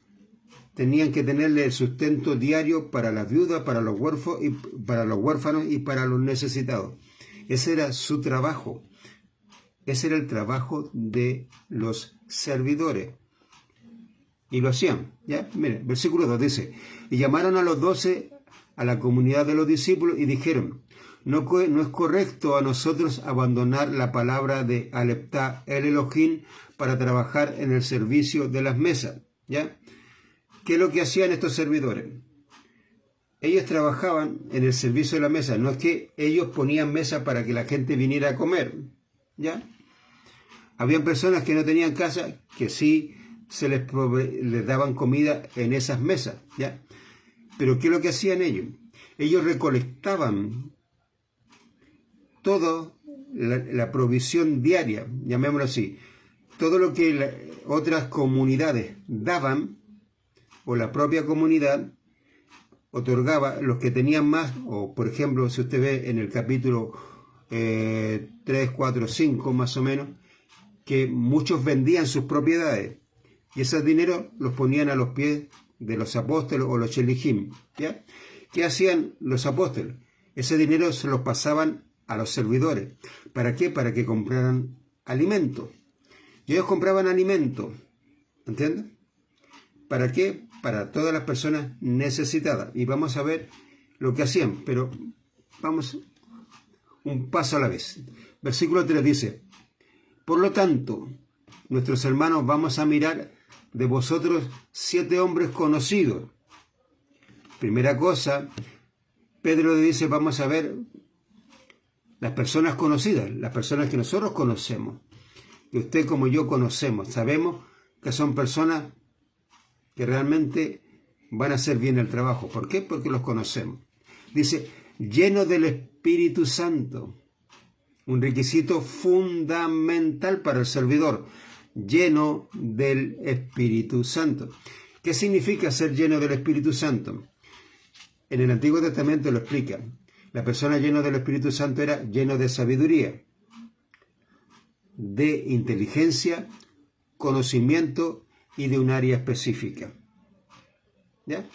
tenían que tenerle el sustento diario para las viudas, para los huérfanos y para los necesitados. Ese era su trabajo. Ese era el trabajo de los servidores. Y lo hacían. ¿Ya? Miren, versículo 2 dice: y llamaron a los 12 a la comunidad de los discípulos y dijeron: no es correcto a nosotros abandonar la palabra de Aleptá el Elohim para trabajar en el servicio de las mesas. ¿Ya? ¿Qué es lo que hacían estos servidores? Ellos trabajaban en el servicio de la mesa. No es que ellos ponían mesa para que la gente viniera a comer. ¿Ya? Habían personas que no tenían casa, que sí les daban comida en esas mesas. ¿Ya? Pero ¿qué es lo que hacían ellos? Ellos recolectaban toda la provisión diaria, llamémoslo así, todo lo que otras comunidades daban, o la propia comunidad otorgaba, los que tenían más, o por ejemplo, si usted ve en el capítulo 3, 4, 5 más o menos, que muchos vendían sus propiedades, y ese dinero los ponían a los pies de los apóstoles o los shelichim. ¿Ya? ¿Qué hacían los apóstoles? Ese dinero se los pasaban a los servidores. ¿Para qué? Para que compraran alimento. Y ellos compraban alimento. ¿Entiendes? ¿Para qué? Para todas las personas necesitadas. Y vamos a ver lo que hacían, pero vamos un paso a la vez. Versículo 3 dice: por lo tanto, nuestros hermanos, vamos a mirar de vosotros 7 hombres conocidos. Primera cosa, Pedro le dice: vamos a ver las personas conocidas, las personas que nosotros conocemos, que usted como yo conocemos, sabemos que son personas que realmente van a hacer bien el trabajo. ¿Por qué? Porque los conocemos. Dice: lleno del Espíritu Santo, un requisito fundamental para el servidor, lleno del Espíritu Santo. ¿Qué significa ser lleno del Espíritu Santo? En el Antiguo Testamento lo explica. La persona llena del Espíritu Santo era lleno de sabiduría, de inteligencia, conocimiento y de un área específica. ¿Ya?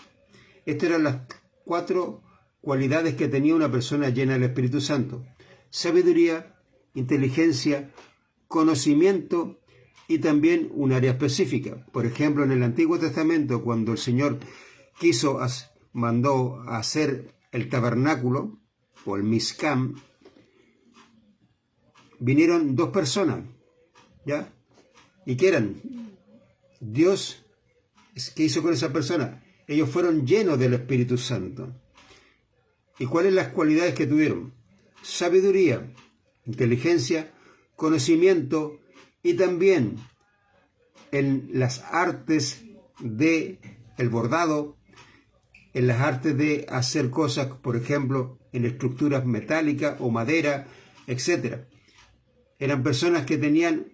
Estas eran las 4 cualidades que tenía una persona llena del Espíritu Santo: sabiduría, inteligencia, conocimiento y también un área específica. Por ejemplo, en el Antiguo Testamento, cuando el Señor mandó a hacer el tabernáculo o el Mishkan, vinieron 2 personas, ¿ya? ¿Y qué eran? Dios, ¿qué hizo con esa persona? ellos fueron llenos del Espíritu Santo. ¿Y cuáles las cualidades que tuvieron? Sabiduría, inteligencia, conocimiento y también en las artes de el bordado, en las artes de hacer cosas, por ejemplo, en estructuras metálicas o madera, etc. Eran personas que tenían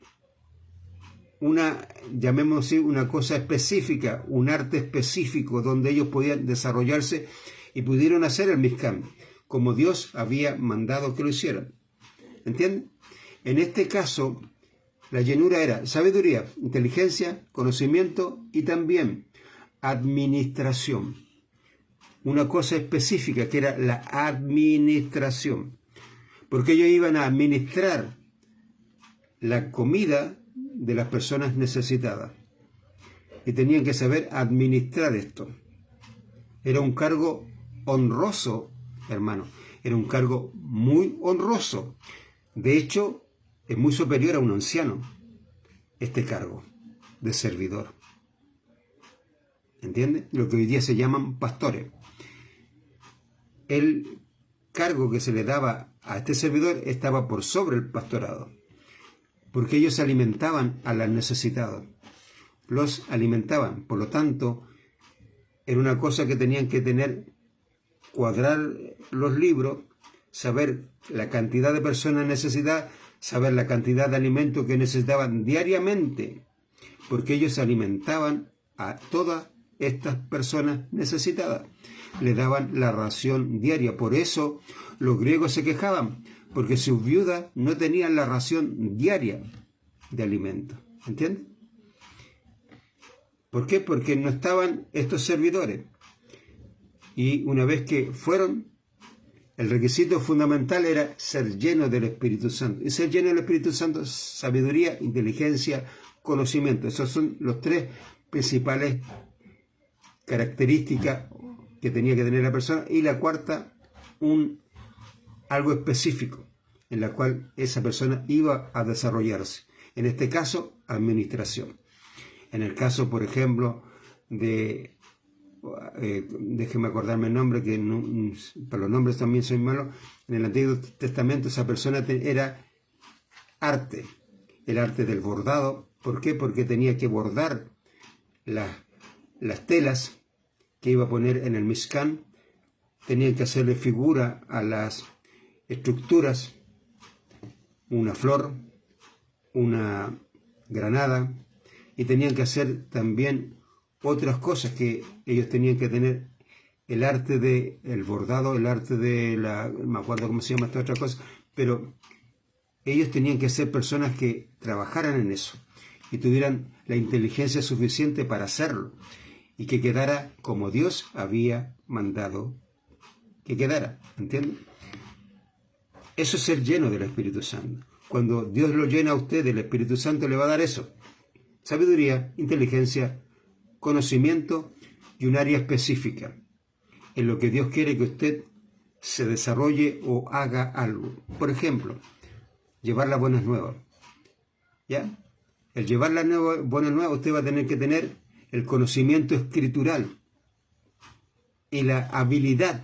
una, llamémoslo así, una cosa específica, un arte específico donde ellos podían desarrollarse y pudieron hacer el Mishkan, como Dios había mandado que lo hicieran. ¿Entienden? En este caso, la llenura era sabiduría, inteligencia, conocimiento y también administración. Una cosa específica que era la administración. Porque ellos iban a administrar la comida de las personas necesitadas. Y tenían que saber administrar esto. Era un cargo honroso, hermano. Era un cargo muy honroso. De hecho, es muy superior a un anciano este cargo de servidor. ¿Entiende? Lo que hoy día se llaman pastores. El cargo que se le daba a este servidor estaba por sobre el pastorado, porque ellos alimentaban a los necesitados. Los alimentaban, por lo tanto, era una cosa que tenían que tener, cuadrar los libros, saber la cantidad de personas necesitadas, saber la cantidad de alimentos que necesitaban diariamente, porque ellos alimentaban a todas estas personas necesitadas. Le daban la ración diaria. Por eso los griegos se quejaban, porque sus viudas no tenían la ración diaria de alimentos. ¿Entiendes? ¿Por qué? Porque no estaban estos servidores. Y una vez que fueron, el requisito fundamental era ser lleno del Espíritu Santo. Y ser lleno del Espíritu Santo, sabiduría, inteligencia, conocimiento. Esos son los tres principales características que tenía que tener la persona. Y la cuarta, algo específico en la cual esa persona iba a desarrollarse. En este caso, administración. En el caso, por ejemplo, de... déjeme acordarme el nombre, que no, para los nombres también soy malo. En el Antiguo Testamento esa persona era arte, el arte del bordado. ¿Por qué? Porque tenía que bordar las telas que iba a poner en el Mishkan, tenía que hacerle figura a las estructuras, una flor, una granada, y tenían que hacer también otras cosas que ellos tenían que tener, el arte del bordado, el arte de no me acuerdo cómo se llama esta otra cosa, pero ellos tenían que ser personas que trabajaran en eso y tuvieran la inteligencia suficiente para hacerlo y que quedara como Dios había mandado que quedara. ¿Entienden? Eso es ser lleno del Espíritu Santo. Cuando Dios lo llena a usted del Espíritu Santo, le va a dar eso: sabiduría, inteligencia, conocimiento y un área específica en lo que Dios quiere que usted se desarrolle o haga algo. Por ejemplo, llevar las buenas nuevas. ¿Ya? El llevar las buenas nuevas, usted va a tener que tener el conocimiento escritural y la habilidad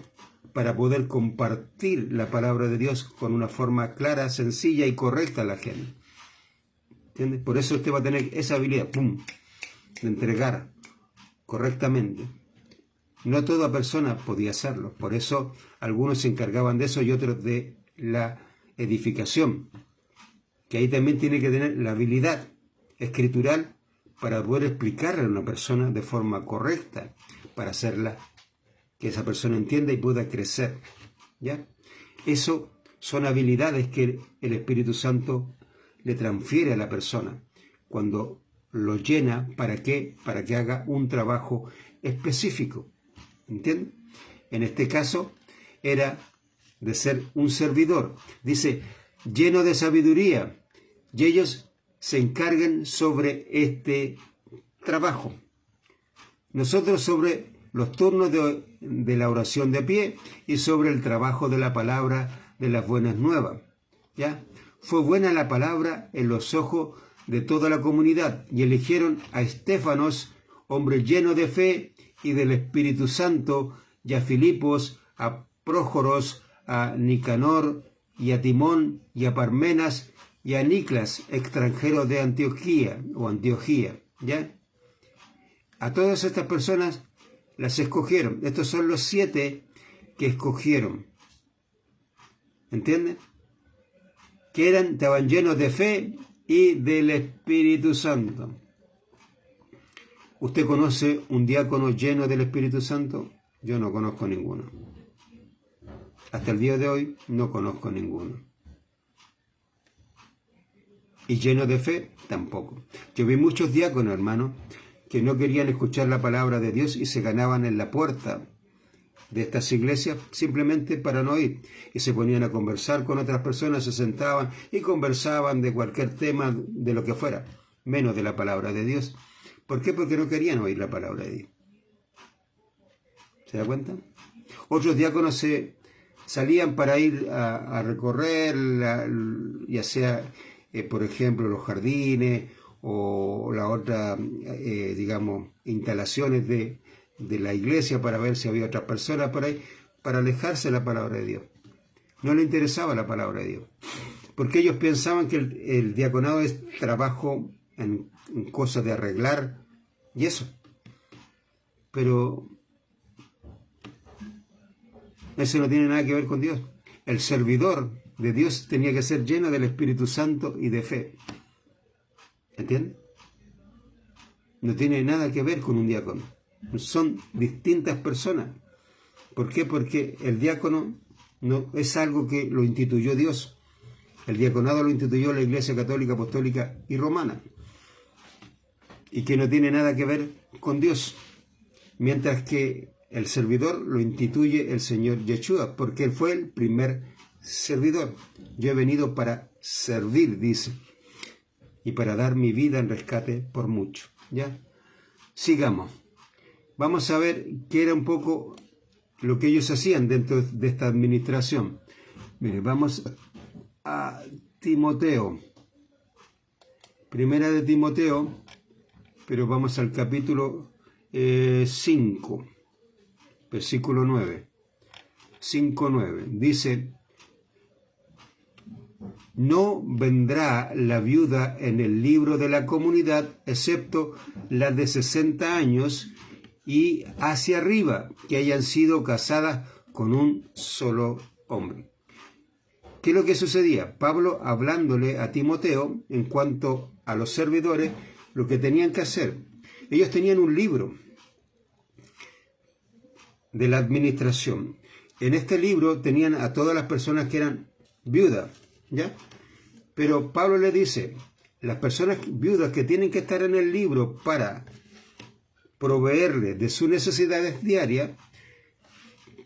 para poder compartir la palabra de Dios con una forma clara, sencilla y correcta a la gente. ¿Entiendes? Por eso usted va a tener esa habilidad, de entregar correctamente. No toda persona podía hacerlo, por eso algunos se encargaban de eso y otros de la edificación, que ahí también tiene que tener la habilidad escritural para poder explicarle a una persona de forma correcta, para hacerla que esa persona entienda y pueda crecer. ¿Ya? Eso son habilidades que el Espíritu Santo le transfiere a la persona cuando lo llena. ¿Para qué? Para que haga un trabajo específico. ¿Entienden? En este caso era de ser un servidor. Dice, lleno de sabiduría, y ellos se encargan sobre este trabajo. Nosotros sobre los turnos de la oración de pie y sobre el trabajo de la palabra de las buenas nuevas. ¿Ya? Fue buena la palabra en los ojos de toda la comunidad y eligieron a Estéfanos, hombre lleno de fe y del Espíritu Santo, y a Filipos, a Prójoros, a Nicanor, y a Timón, y a Parmenas, y a Niclas, extranjero de Antioquía, ¿ya? A todas estas personas las escogieron. Estos son los 7 que escogieron. ¿Entienden? Que estaban llenos de fe y del Espíritu Santo. ¿Usted conoce un diácono lleno del Espíritu Santo? Yo no conozco ninguno. Hasta el día de hoy no conozco ninguno. Y lleno de fe, tampoco. Yo vi muchos diáconos, hermano, que no querían escuchar la palabra de Dios y se ganaban en la puerta de estas iglesias simplemente para no ir. Y se ponían a conversar con otras personas, se sentaban y conversaban de cualquier tema, de lo que fuera, menos de la palabra de Dios. ¿Por qué? Porque no querían oír la palabra de Dios. ¿Se da cuenta? Otros diáconos salían para ir a recorrer, ya sea, por ejemplo, los jardines o la otra, digamos, instalaciones de la iglesia para ver si había otras personas por ahí, para alejarse de la palabra de Dios. No le interesaba la palabra de Dios, porque ellos pensaban que el diaconado es trabajo en cosas de arreglar y eso. Pero eso no tiene nada que ver con Dios. El servidor de Dios tenía que ser lleno del Espíritu Santo y de fe. ¿Entiendes? No tiene nada que ver con un diácono. Son distintas personas. ¿Por qué? Porque el diácono no es algo que lo instituyó Dios. El diaconado lo instituyó la Iglesia Católica, Apostólica y Romana. Y que no tiene nada que ver con Dios. Mientras que el servidor lo instituye el Señor Yeshua, porque Él fue el primer servidor. Yo he venido para servir, dice, y para dar mi vida en rescate por mucho. ¿Ya? Sigamos. Vamos a ver qué era un poco lo que ellos hacían dentro de esta administración. Mire, vamos a Timoteo. Primera de Timoteo, pero vamos al capítulo 5, versículo 9. 5:9. Dice: no vendrá la viuda en el libro de la comunidad, excepto las de 60 años y hacia arriba, que hayan sido casadas con un solo hombre. ¿Qué es lo que sucedía? Pablo hablándole a Timoteo en cuanto a los servidores, lo que tenían que hacer. Ellos tenían un libro de la administración. En este libro tenían a todas las personas que eran viudas, ¿ya? Pero Pablo le dice, las personas viudas que tienen que estar en el libro para proveerles de sus necesidades diarias,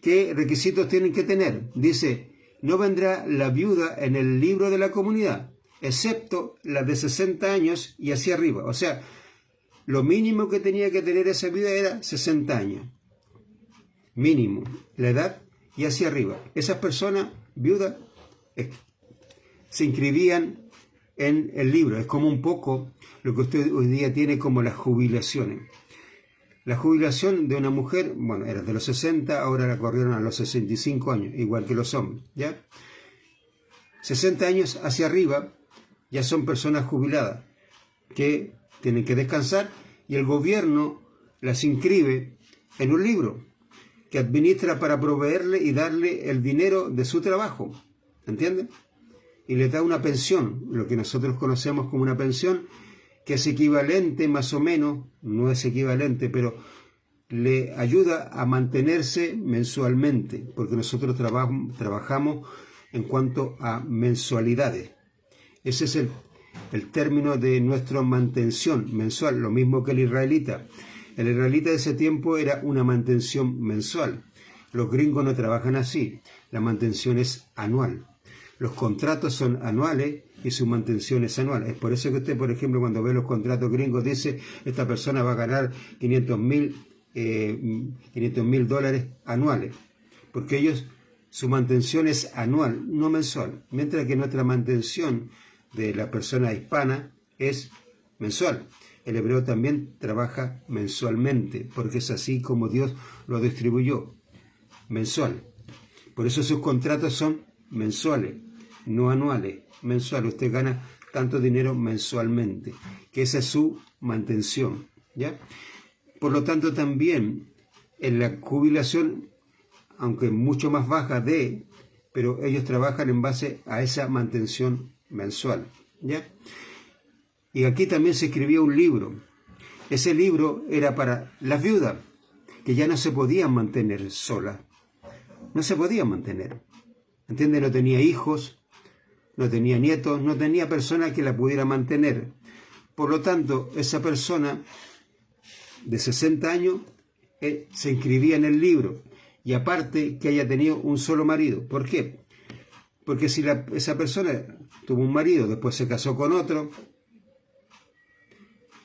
¿qué requisitos tienen que tener? Dice, no vendrá la viuda en el libro de la comunidad, excepto las de 60 años y hacia arriba. O sea, lo mínimo que tenía que tener esa viuda era 60 años. Mínimo, la edad y hacia arriba. Esas personas viudas se inscribían en el libro. Es como un poco lo que usted hoy día tiene como las jubilaciones. La jubilación de una mujer, bueno, era de los 60, ahora la corrieron a los 65 años, igual que los hombres, ¿ya? 60 años hacia arriba ya son personas jubiladas que tienen que descansar y el gobierno las inscribe en un libro que administra para proveerle y darle el dinero de su trabajo, ¿entienden? Y les da una pensión, lo que nosotros conocemos como una pensión, que es equivalente más o menos, no es equivalente, pero le ayuda a mantenerse mensualmente, porque nosotros trabajamos en cuanto a mensualidades. Ese es el término de nuestra mantención mensual, lo mismo que el israelita. El israelita de ese tiempo era una mantención mensual. Los gringos no trabajan así, la mantención es anual. Los contratos son anuales y su mantención es anual. Es por eso que usted, por ejemplo, cuando ve los contratos gringos, dice, esta persona va a ganar $500,000 anuales. Porque ellos, su mantención es anual, no mensual. Mientras que nuestra mantención de la persona hispana es mensual. el hebreo también trabaja mensualmente, porque es así como Dios lo distribuyó, mensual. Por eso sus contratos son mensuales, no anuales, mensuales. Usted gana tanto dinero mensualmente, que esa es su mantención, ¿ya? Por lo tanto, también en la jubilación, aunque mucho más baja pero ellos trabajan en base a esa mantención mensual, ¿ya? Y aquí también se escribía un libro. Ese libro era para las viudas, que ya no se podían mantener solas. No se podían mantener. ¿Entiende? No tenía hijos, no tenía nietos, no tenía persona que la pudiera mantener. Por lo tanto, esa persona de 60 años se inscribía en el libro. Y aparte que haya tenido un solo marido. ¿Por qué? Porque si esa persona tuvo un marido, después se casó con otro,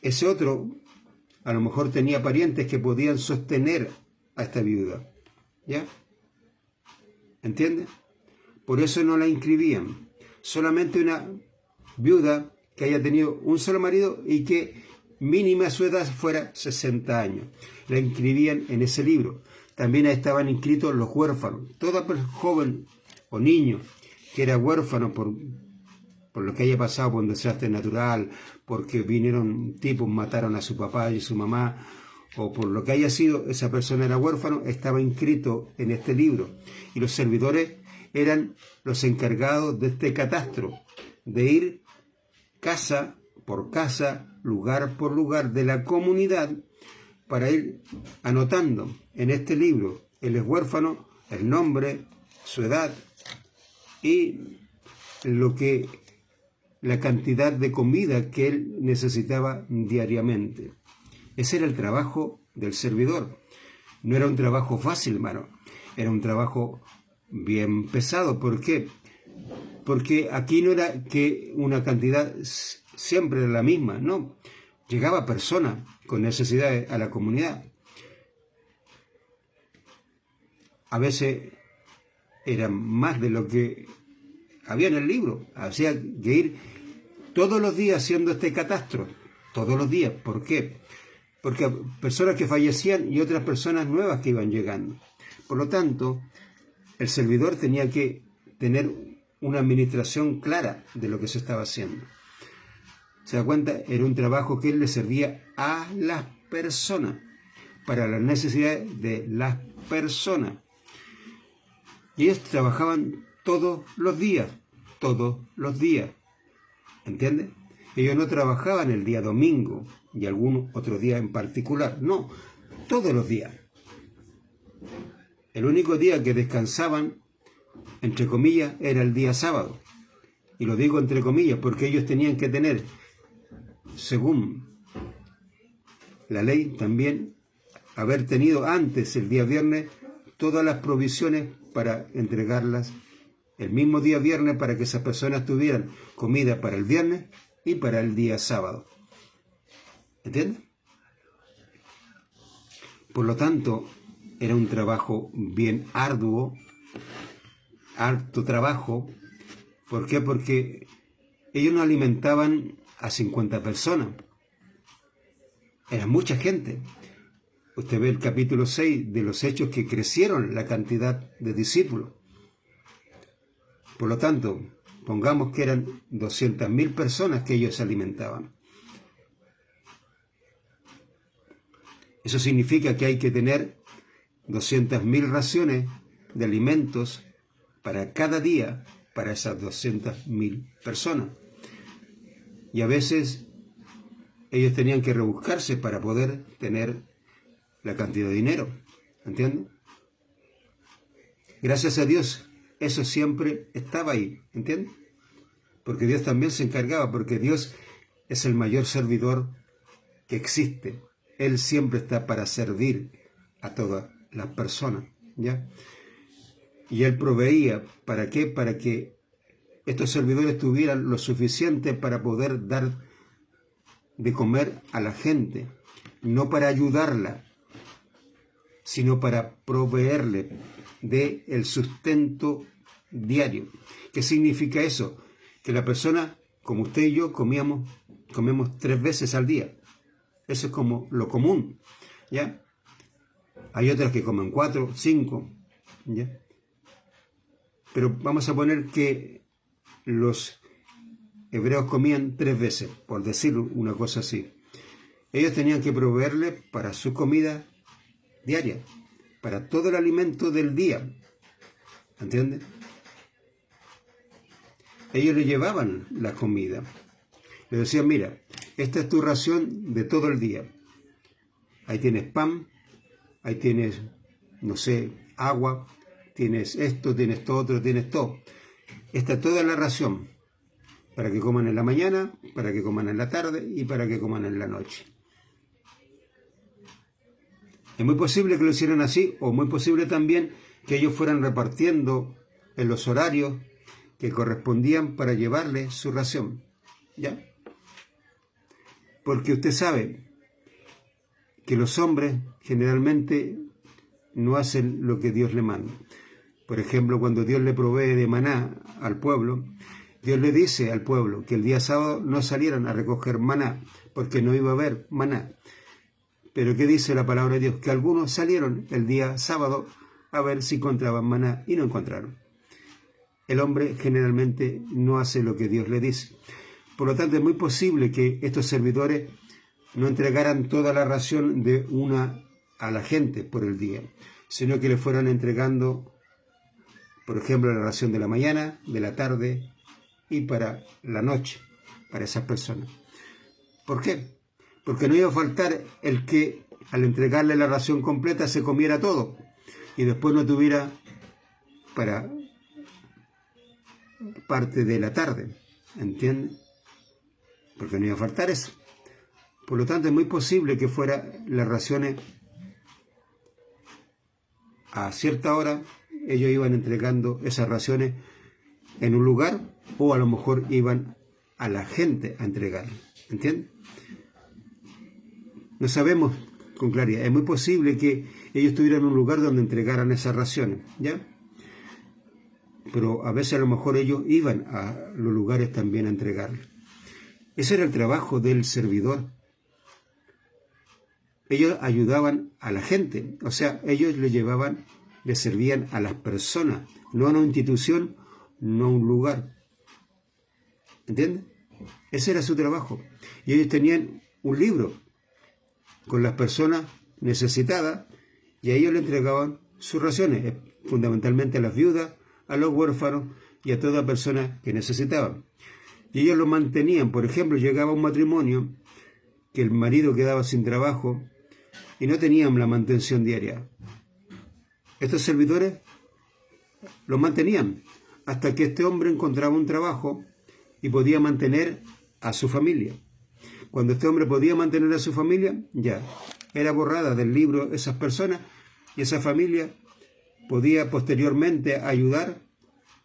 ese otro a lo mejor tenía parientes que podían sostener a esta viuda. ¿Ya? ¿Entiende? Por eso no la inscribían. Solamente una viuda que haya tenido un solo marido y que mínima su edad fuera 60 años. La inscribían en ese libro. También estaban inscritos los huérfanos. Todo joven o niño que era huérfano por lo que haya pasado por un desastre natural, porque vinieron tipos, mataron a su papá y su mamá, o por lo que haya sido, esa persona era huérfano, estaba inscrito en este libro. Y los servidores eran los encargados de este catastro, de ir casa por casa, lugar por lugar de la comunidad, para ir anotando en este libro el huérfano, el nombre, su edad y la cantidad de comida que él necesitaba diariamente. Ese era el trabajo del servidor. No era un trabajo fácil, hermano. Era un trabajo bien pesado. ¿Por qué? Porque aquí no era que una cantidad siempre era la misma, no. Llegaba personas con necesidades a la comunidad. A veces era más de lo que había en el libro. Había que ir todos los días haciendo este catastro. Todos los días. ¿Por qué? Porque personas que fallecían y otras personas nuevas que iban llegando. Por lo tanto, el servidor tenía que tener una administración clara de lo que se estaba haciendo. ¿Se da cuenta? Era un trabajo que él le servía a las personas, para las necesidades de las personas. Y ellos trabajaban todos los días. ¿Entiendes? Ellos no trabajaban el día domingo y algún otro día en particular, no, todos los días. El único día que descansaban, entre comillas, era el día sábado. Y lo digo entre comillas porque ellos tenían que tener, según la ley, también haber tenido antes, el día viernes, todas las provisiones para entregarlas el mismo día viernes, para que esas personas tuvieran comida para el viernes y para el día sábado. ¿Entiendes? Por lo tanto, era un trabajo bien arduo, harto trabajo. ¿Por qué? Porque ellos no alimentaban a 50 personas. Era mucha gente. Usted ve el capítulo 6 de los Hechos, que crecieron la cantidad de discípulos. Por lo tanto, pongamos que eran 200.000 personas que ellos alimentaban. Eso significa que hay que tener 200.000 raciones de alimentos para cada día para esas 200.000 personas. Y a veces ellos tenían que rebuscarse para poder tener la cantidad de dinero. ¿Entienden? Gracias a Dios, eso siempre estaba ahí. ¿Entienden? Porque Dios también se encargaba, porque Dios es el mayor servidor que existe. Él siempre está para servir a todas las personas, ¿ya? Y Él proveía, ¿para qué? Para que estos servidores tuvieran lo suficiente para poder dar de comer a la gente, no para ayudarla, sino para proveerle de el sustento diario. ¿Qué significa eso? Que la persona, como usted y yo, comemos 3 veces al día. Eso es como lo común, ¿ya? Hay otras que comen 4, 5, ¿ya? Pero vamos a poner que los hebreos comían 3 veces, por decir una cosa así. Ellos tenían que proveerle para su comida diaria, para todo el alimento del día, ¿entiendes? Ellos le llevaban la comida. Le decían, mira, esta es tu ración de todo el día. Ahí tienes pan, ahí tienes, no sé, agua, tienes esto, tienes todo otro, tienes todo. Esta es toda la ración, para que coman en la mañana, para que coman en la tarde y para que coman en la noche. Es muy posible que lo hicieran así, o muy posible también que ellos fueran repartiendo en los horarios que correspondían para llevarle su ración, ¿ya? Porque usted sabe que los hombres generalmente no hacen lo que Dios le manda. Por ejemplo, cuando Dios le provee de maná al pueblo, Dios le dice al pueblo que el día sábado no salieran a recoger maná, porque no iba a haber maná. Pero ¿qué dice la palabra de Dios? Que algunos salieron el día sábado a ver si encontraban maná y no encontraron. El hombre generalmente no hace lo que Dios le dice. Por lo tanto, es muy posible que estos servidores no entregaran toda la ración de una a la gente por el día, sino que le fueran entregando, por ejemplo, la ración de la mañana, de la tarde y para la noche, para esas personas. ¿Por qué? Porque no iba a faltar el que al entregarle la ración completa se comiera todo y después no tuviera para parte de la tarde, ¿entiende? Porque no iba a faltar eso. Por lo tanto, es muy posible que fueran las raciones a cierta hora, ellos iban entregando esas raciones en un lugar o a lo mejor iban a la gente a entregar, ¿entiende? No sabemos con claridad. Es muy posible que ellos tuvieran un lugar donde entregaran esas raciones, ¿ya? Pero a veces a lo mejor ellos iban a los lugares también a entregarlas. Ese era el trabajo del servidor. Ellos ayudaban a la gente, o sea, ellos le servían a las personas, no a una institución, no a un lugar. ¿Entiendes? Ese era su trabajo. Y ellos tenían un libro con las personas necesitadas y a ellos le entregaban sus raciones, fundamentalmente a las viudas, a los huérfanos y a toda persona que necesitaban. Y ellos lo mantenían. Por ejemplo, llegaba un matrimonio que el marido quedaba sin trabajo y no tenían la mantención diaria. Estos servidores los mantenían hasta que este hombre encontraba un trabajo y podía mantener a su familia. Cuando este hombre podía mantener a su familia, ya era borrada del libro esas personas y esa familia podía posteriormente ayudar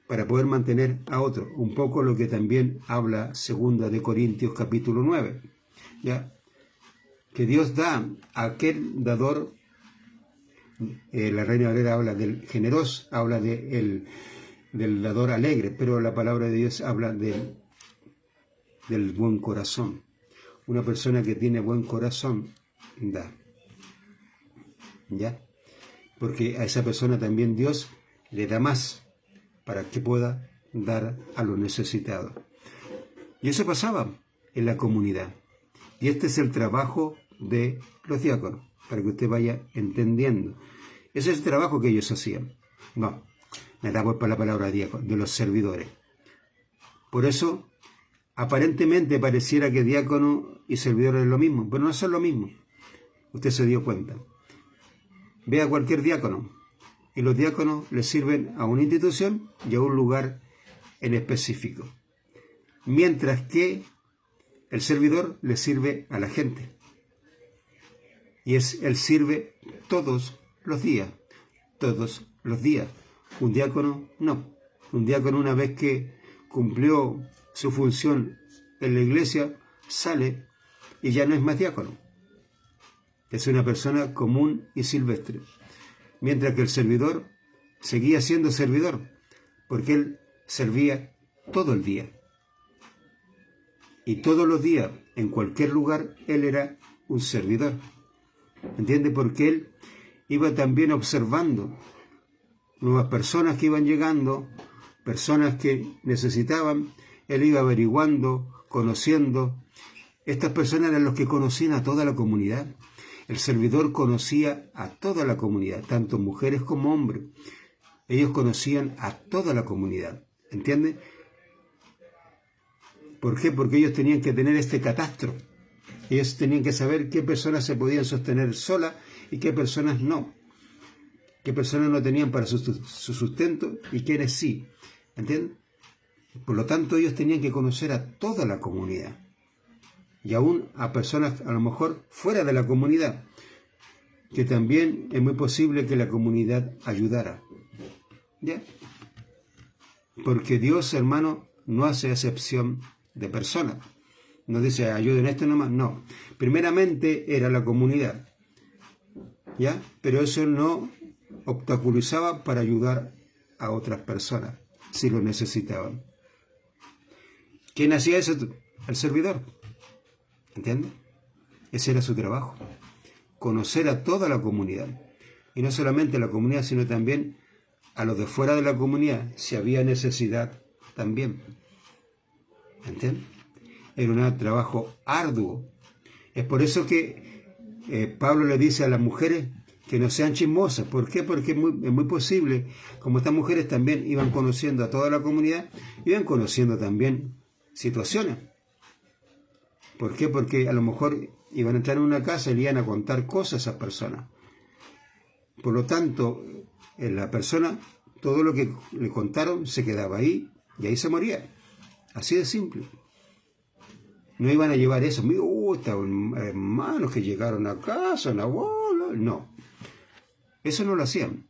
para poder mantener a otro. Un poco lo que también habla 2 de Corintios capítulo 9. ¿Ya? Que Dios da a aquel dador, la Reina Valera habla del generoso, habla del dador alegre, pero la palabra de Dios habla del buen corazón. Una persona que tiene buen corazón da. ¿Ya? Porque a esa persona también Dios le da más para que pueda dar a los necesitados. Y eso pasaba en la comunidad. Y este es el trabajo de los diáconos, para que usted vaya entendiendo. Ese es el trabajo que ellos hacían. No, me da por la palabra diácono, de los servidores. Por eso, aparentemente pareciera que diácono y servidor es lo mismo, pero no son lo mismo. Usted se dio cuenta. Ve a cualquier diácono, y los diáconos le sirven a una institución y a un lugar en específico. Mientras que el servidor le sirve a la gente. Y él sirve todos los días. Todos los días. Un diácono no. Un diácono, una vez que cumplió su función en la iglesia, sale y ya no es más diácono. Es una persona común y silvestre. Mientras que el servidor seguía siendo servidor, porque él servía todo el día. Y todos los días, en cualquier lugar, él era un servidor. ¿Entiende? Porque él iba también observando nuevas personas que iban llegando, personas que necesitaban. Él iba averiguando, conociendo. Estas personas eran los que conocían a toda la comunidad. El servidor conocía a toda la comunidad, tanto mujeres como hombres. Ellos conocían a toda la comunidad. ¿Entiende? ¿Por qué? Porque ellos tenían que tener este catastro. Ellos tenían que saber qué personas se podían sostener solas y qué personas no. Qué personas no tenían para su sustento y quiénes sí. ¿Entienden? Por lo tanto, ellos tenían que conocer a toda la comunidad. Y aún a personas a lo mejor fuera de la comunidad, que también es muy posible que la comunidad ayudara. ¿Ya? Porque Dios, hermano, no hace excepción de personas. No dice, ayuden a esto nomás. No. Primeramente era la comunidad. ¿Ya? Pero eso no obstaculizaba para ayudar a otras personas, si lo necesitaban. ¿Quién hacía eso? El servidor. ¿Entiendes? Ese era su trabajo. Conocer a toda la comunidad. Y no solamente a la comunidad, sino también a los de fuera de la comunidad, si había necesidad también. ¿Entiendes? Era un trabajo arduo. Es por eso que Pablo le dice a las mujeres que no sean chismosas. ¿Por qué? Porque es muy posible, como estas mujeres también iban conociendo a toda la comunidad, iban conociendo también situaciones. ¿Por qué? Porque a lo mejor iban a entrar en una casa y le iban a contar cosas a esas personas. Por lo tanto, la persona, todo lo que le contaron se quedaba ahí y ahí se moría. Así de simple. No iban a llevar eso. Estaban hermanos que llegaron a casa, una bola. No. Eso no lo hacían.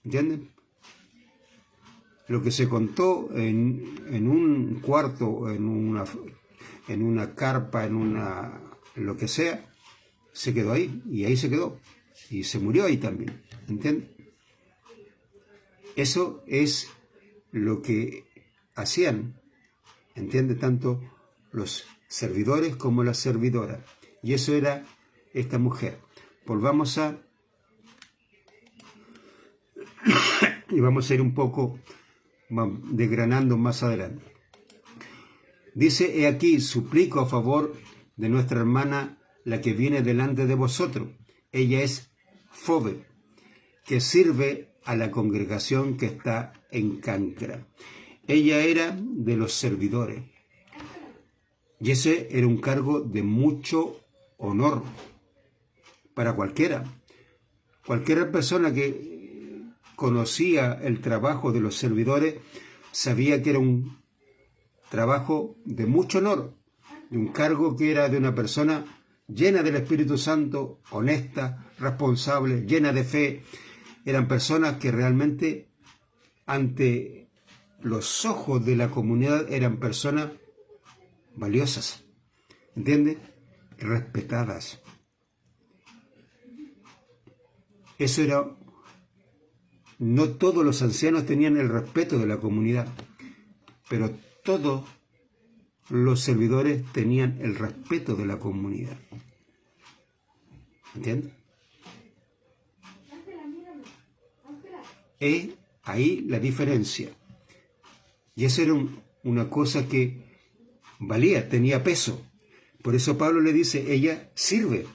¿Entienden? Lo que se contó en un cuarto, en una carpa, en lo que sea, se quedó ahí. Y ahí se quedó. Y se murió ahí también. ¿Entienden? Eso es lo que hacían. ¿Entiende? Tanto los servidores como las servidoras. Y eso era esta mujer. Volvamos y vamos a ir un poco desgranando más adelante. Dice, he aquí, suplico a favor de nuestra hermana, la que viene delante de vosotros. Ella es Fobe, que sirve a la congregación que está en Cancra. Ella era de los servidores. Y ese era un cargo de mucho honor para cualquiera. Cualquier persona que conocía el trabajo de los servidores sabía que era un trabajo de mucho honor, de un cargo que era de una persona llena del Espíritu Santo, honesta, responsable, llena de fe. Eran personas que realmente ante los ojos de la comunidad eran personas valiosas, ¿entiendes? Respetadas. Eso era, no todos los ancianos tenían el respeto de la comunidad, pero todos los servidores tenían el respeto de la comunidad. ¿Entiendes? Es ahí la diferencia. Y eso era una cosa que valía, tenía peso. Por eso Pablo le dice, ella sirve.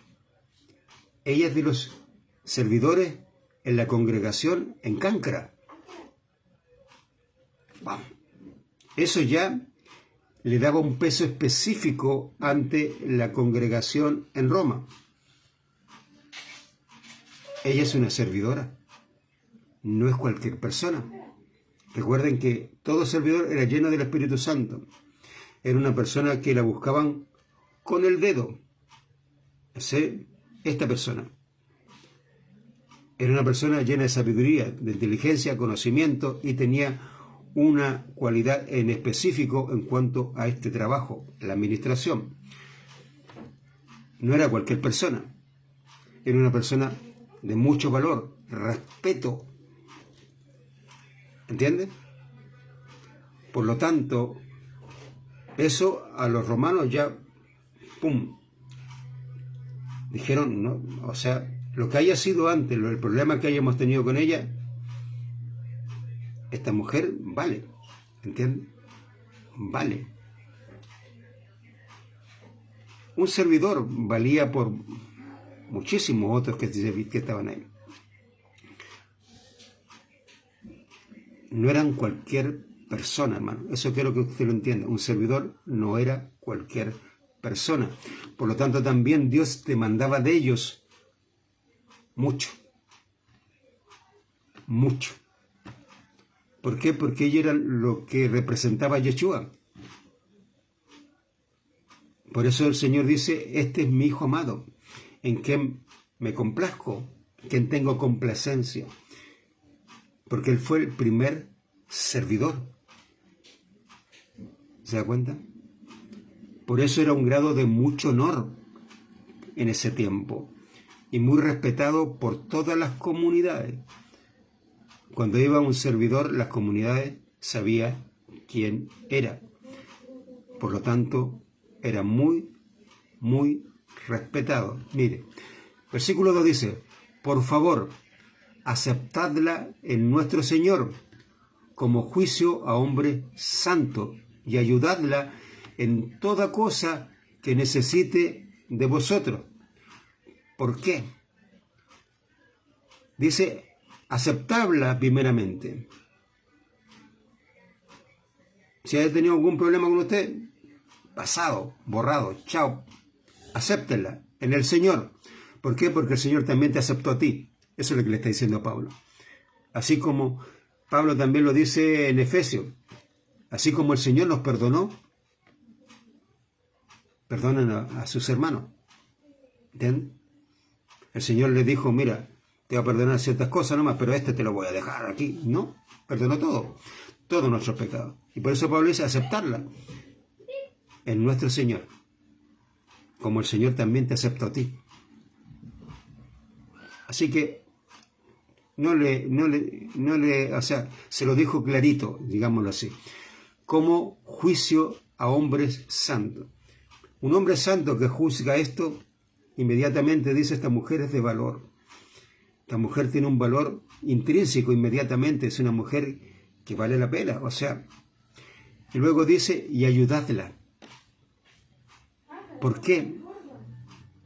Ella es de los servidores en la congregación en Cancra. Vamos. Eso ya le daba un peso específico ante la congregación en Roma. Ella es una servidora, no es cualquier persona. Recuerden que todo servidor era lleno del Espíritu Santo. Era una persona que la buscaban con el dedo. Esta persona. Era una persona llena de sabiduría, de inteligencia, conocimiento y tenía una cualidad en específico en cuanto a este trabajo, la administración. No era cualquier persona. Era una persona de mucho valor, respeto. ¿Entiendes? Por lo tanto, eso a los romanos ya, ¡pum!, Dijeron, no, o sea, lo que haya sido antes, el problema que hayamos tenido con ella, esta mujer vale, ¿entiendes? Vale. Un servidor valía por muchísimos otros que estaban ahí. No eran cualquier persona, hermano. Eso quiero que usted lo entienda. Un servidor no era cualquier persona. Por lo tanto, también Dios demandaba de ellos mucho. Mucho. ¿Por qué? Porque ellos eran lo que representaba a Yeshua. Por eso el Señor dice, este es mi Hijo amado, en quien me complazco, en quien tengo complacencia. Porque Él fue el primer servidor. ¿Se da cuenta? Por eso era un grado de mucho honor en ese tiempo y muy respetado por todas las comunidades. Cuando iba un servidor, las comunidades sabían quién era. Por lo tanto, era muy, muy respetado. Mire, versículo 2 dice, por favor, aceptadla en nuestro Señor como juicio a hombre santo y ayudadla en toda cosa que necesite de vosotros. ¿Por qué? Dice, aceptadla primeramente. Si ha tenido algún problema con usted, pasado, borrado, chao, acéptenla en el Señor. ¿Por qué? Porque el Señor también te aceptó a ti. Eso es lo que le está diciendo Pablo. Así como Pablo también lo dice en Efesios. Así como el Señor nos perdonó, perdonen a sus hermanos. ¿Entienden? El Señor les dijo, mira, te va a perdonar ciertas cosas nomás, pero este te lo voy a dejar aquí. No, perdonó todo, todos nuestros pecados. Y por eso Pablo dice, aceptarla en nuestro Señor, como el Señor también te aceptó a ti. Así que o sea, se lo dijo clarito, digámoslo así, como juicio a hombres santos. Un hombre santo que juzga esto, inmediatamente dice, esta mujer es de valor. Esta mujer tiene un valor intrínseco inmediatamente, es una mujer que vale la pena, o sea, y luego dice, y ayudadla. ¿Por qué?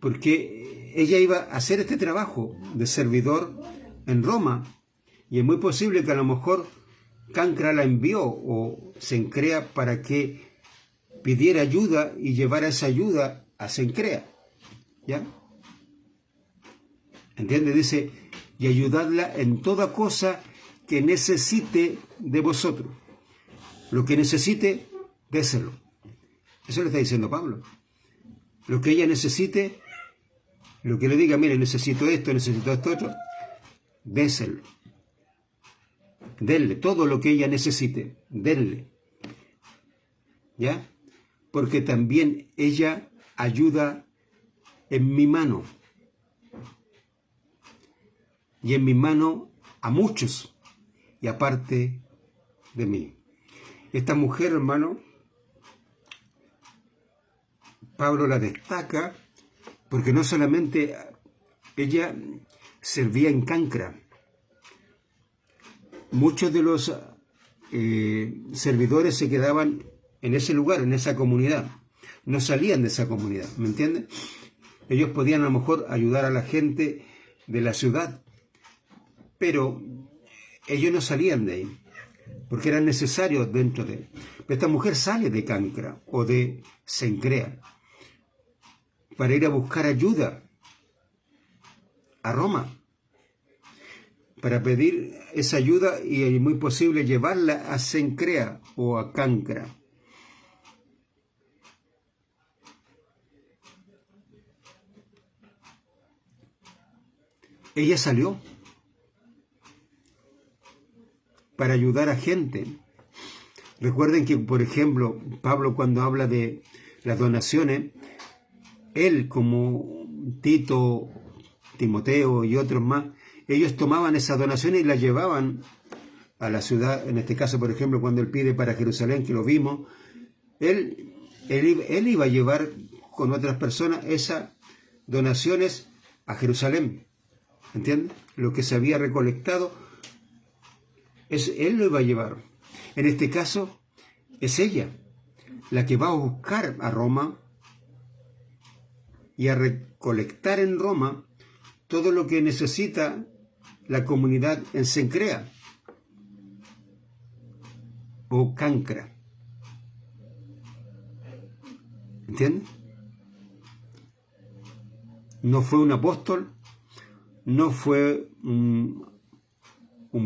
Porque ella iba a hacer este trabajo de servidor en Roma, y es muy posible que a lo mejor Cancra la envió o Cencrea para que pidiera ayuda y llevara esa ayuda a Cencrea. ¿Ya? ¿Entiende? Dice, y ayudadla en toda cosa que necesite de vosotros. Lo que necesite, déselo. Eso le está diciendo Pablo. Lo que ella necesite, lo que le diga, mire, necesito esto otro, déselo. Denle todo lo que ella necesite, denle. ¿Ya? Porque también ella ayuda en mi mano. Y en mi mano a muchos. Y aparte de mí. Esta mujer, hermano, Pablo la destaca porque no solamente ella servía en Cancra. Muchos de los servidores se quedaban en ese lugar, en esa comunidad. No salían de esa comunidad, ¿me entienden? Ellos podían a lo mejor ayudar a la gente de la ciudad, pero ellos no salían de ahí, porque eran necesarios dentro de... Pero esta mujer sale de Cancra o de Cencrea para ir a buscar ayuda a Roma, para pedir esa ayuda y es muy posible llevarla a Cencrea o a Cancra. Ella salió para ayudar a gente. Recuerden que, por ejemplo, Pablo cuando habla de las donaciones, él como Tito, Timoteo y otros más, ellos tomaban esas donaciones y las llevaban a la ciudad. En este caso, por ejemplo, cuando él pide para Jerusalén, que lo vimos, él iba a llevar con otras personas esa donaciones a Jerusalén. ¿Entiendes? Lo que se había recolectado, él lo iba a llevar. En este caso, es ella la que va a buscar a Roma y a recolectar en Roma todo lo que necesita la comunidad en Cencrea o Cancra. ¿Entiendes? No fue un apóstol, no fue un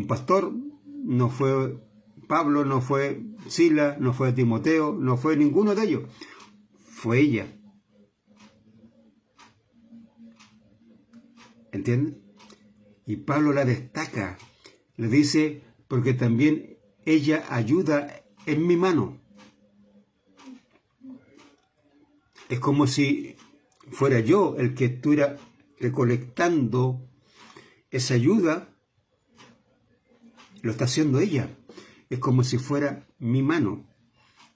pastor, no fue Pablo, no fue Silas, no fue Timoteo, no fue ninguno de ellos. Fue ella. ¿Entienden? Y Pablo la destaca. Le dice, porque también ella ayuda en mi mano. Es como si fuera yo el que estuviera recolectando esa ayuda. Lo está haciendo ella. Es como si fuera mi mano.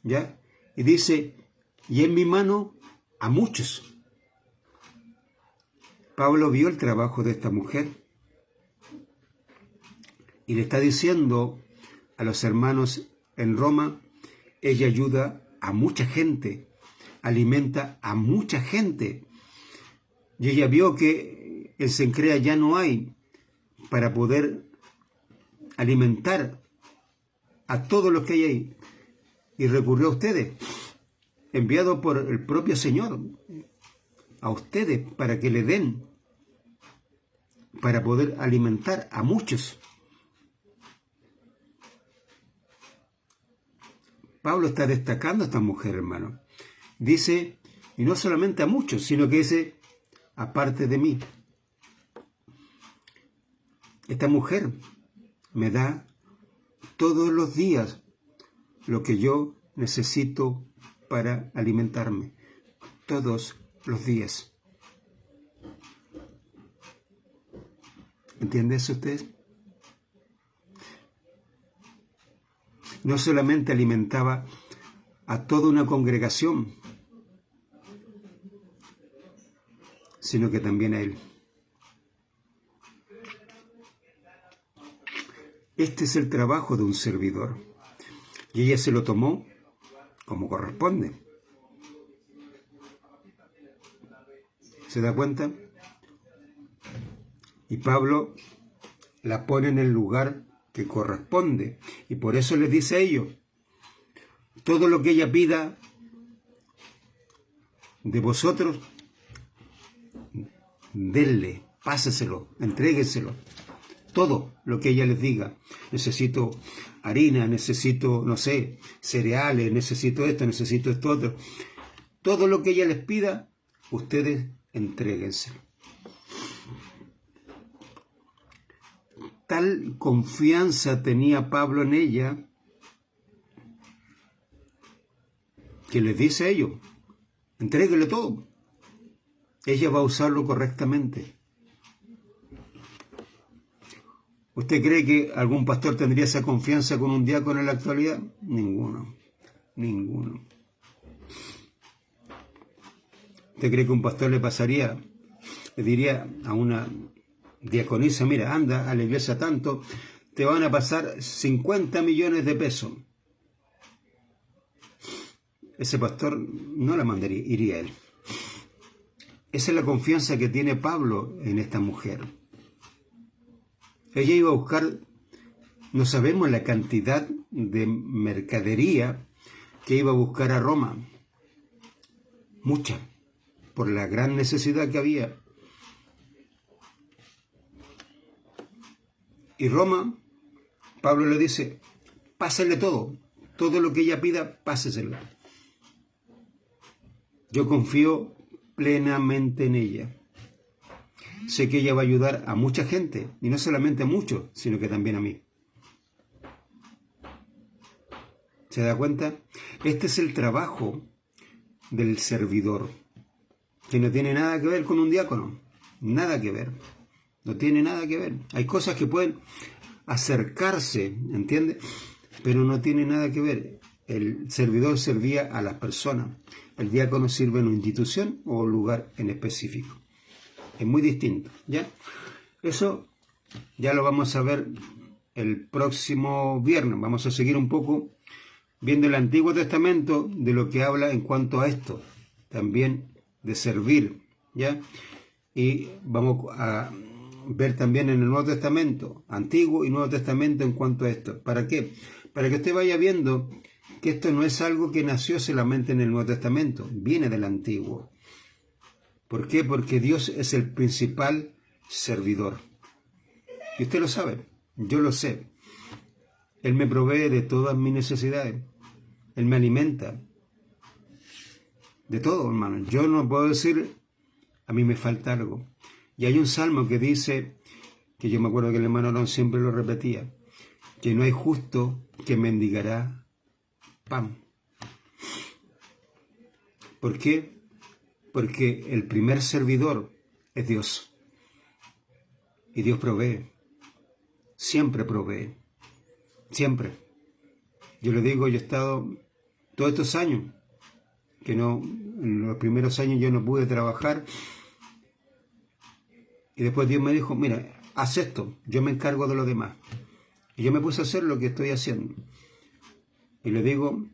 ¿Ya? Y dice, y en mi mano a muchos. Pablo vio el trabajo de esta mujer y le está diciendo a los hermanos en Roma, ella ayuda a mucha gente, alimenta a mucha gente. Y ella vio que en Cencrea ya no hay para poder alimentar a todos los que hay ahí. Y recurrió a ustedes, enviado por el propio Señor, a ustedes para que le den, para poder alimentar a muchos. Pablo está destacando a esta mujer, hermano. Dice, y no solamente a muchos, sino que dice, aparte de mí. Esta mujer me da todos los días lo que yo necesito para alimentarme. Todos los días. ¿Entiende eso usted? No solamente alimentaba a toda una congregación, sino que también a él. Este es el trabajo de un servidor. Y ella se lo tomó como corresponde. ¿Se da cuenta? Y Pablo la pone en el lugar que corresponde. Y por eso les dice a ellos, todo lo que ella pida de vosotros, denle, páseselo, entréguenselo. Todo lo que ella les diga. Necesito harina, necesito, no sé, cereales, necesito esto otro. Todo lo que ella les pida, ustedes entréguenselo. Tal confianza tenía Pablo en ella que les dice a ellos, entréguele todo. Ella va a usarlo correctamente. ¿Usted cree que algún pastor tendría esa confianza con un diácono en la actualidad? Ninguno. ¿Usted cree que un pastor le diría a una diaconisa, mira, anda a la iglesia tanto, te van a pasar 50 millones de pesos? Ese pastor no la mandaría, iría a él. Esa es la confianza que tiene Pablo en esta mujer. Ella iba a buscar, no sabemos la cantidad de mercadería que iba a buscar a Roma. Mucha, por la gran necesidad que había. Y Roma, Pablo le dice, pásele todo lo que ella pida, páseselo. Yo confío plenamente en ella. Sé que ella va a ayudar a mucha gente, y no solamente a muchos, sino que también a mí. ¿Se da cuenta? Este es el trabajo del servidor, que no tiene nada que ver con un diácono, nada que ver. No tiene nada que ver. Hay cosas que pueden acercarse, ¿entiendes? Pero no tiene nada que ver. El servidor servía a las personas. El diácono sirve en una institución o un lugar en específico. es muy distinto, ¿ya? Eso ya lo vamos a ver el próximo viernes. Vamos a seguir un poco viendo el Antiguo Testamento de lo que habla en cuanto a esto, también de servir, ¿ya? Y vamos a ver también en el Nuevo Testamento, Antiguo y Nuevo Testamento en cuanto a esto. ¿Para qué? Para que usted vaya viendo que esto no es algo que nació solamente en el Nuevo Testamento, viene del Antiguo. ¿Por qué? Porque Dios es el principal servidor. Y usted lo sabe, yo lo sé. Él me provee de todas mis necesidades. Él me alimenta. De todo, hermano. Yo no puedo decir, a mí me falta algo. Y hay un salmo que dice, que yo me acuerdo que el hermano Arón siempre lo repetía, que no hay justo que mendigará pan. ¿Por qué? Porque el primer servidor es Dios. Y Dios provee. Siempre provee. Siempre. Yo le digo, yo he estado todos estos años, que no, en los primeros años yo no pude trabajar, y después Dios me dijo, mira, haz esto, yo me encargo de lo demás. Y yo me puse a hacer lo que estoy haciendo. Y le digo,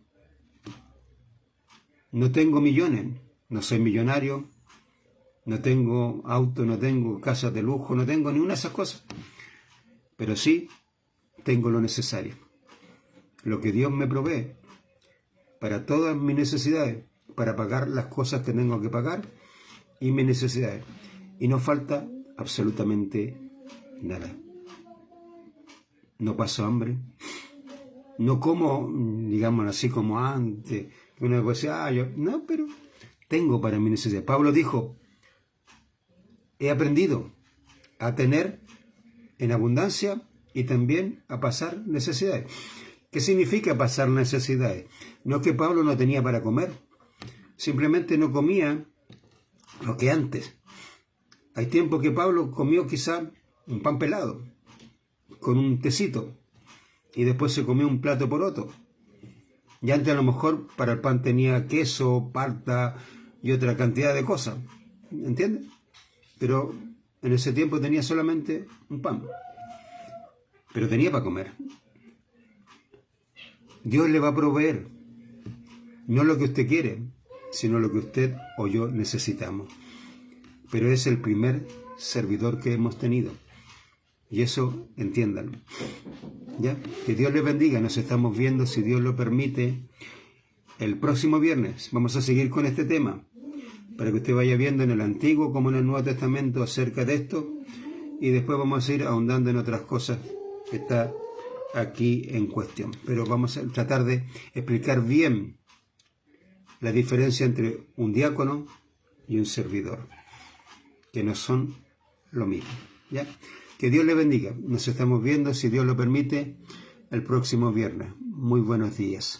no tengo millones, no soy millonario, no tengo auto, no tengo casas de lujo, no tengo ninguna de esas cosas, pero sí tengo lo necesario, lo que Dios me provee para todas mis necesidades, para pagar las cosas que tengo que pagar y mis necesidades. Y no falta absolutamente nada. No paso hambre, no como, digamos así como antes, uno puede decir, no, pero tengo para mi necesidad. Pablo dijo, he aprendido a tener en abundancia y también a pasar necesidades. ¿Qué significa pasar necesidades? No es que Pablo no tenía para comer, simplemente no comía lo que antes. Hay tiempo que Pablo comió quizá un pan pelado con un tecito y después se comió un plato poroto. Y antes a lo mejor para el pan tenía queso, palta y otra cantidad de cosas, ¿entiendes? Pero en ese tiempo tenía solamente un pan, pero tenía para comer. Dios le va a proveer, no lo que usted quiere, sino lo que usted o yo necesitamos. Pero es el primer servidor que hemos tenido. Y eso, entiéndanlo. ¿Ya? Que Dios les bendiga. Nos estamos viendo, si Dios lo permite, el próximo viernes. Vamos a seguir con este tema, para que usted vaya viendo en el Antiguo como en el Nuevo Testamento acerca de esto. Y después vamos a ir ahondando en otras cosas que está aquí en cuestión. Pero vamos a tratar de explicar bien la diferencia entre un diácono y un servidor, que no son lo mismo. ¿Ya? Que Dios le bendiga. Nos estamos viendo, si Dios lo permite, el próximo viernes. Muy buenos días.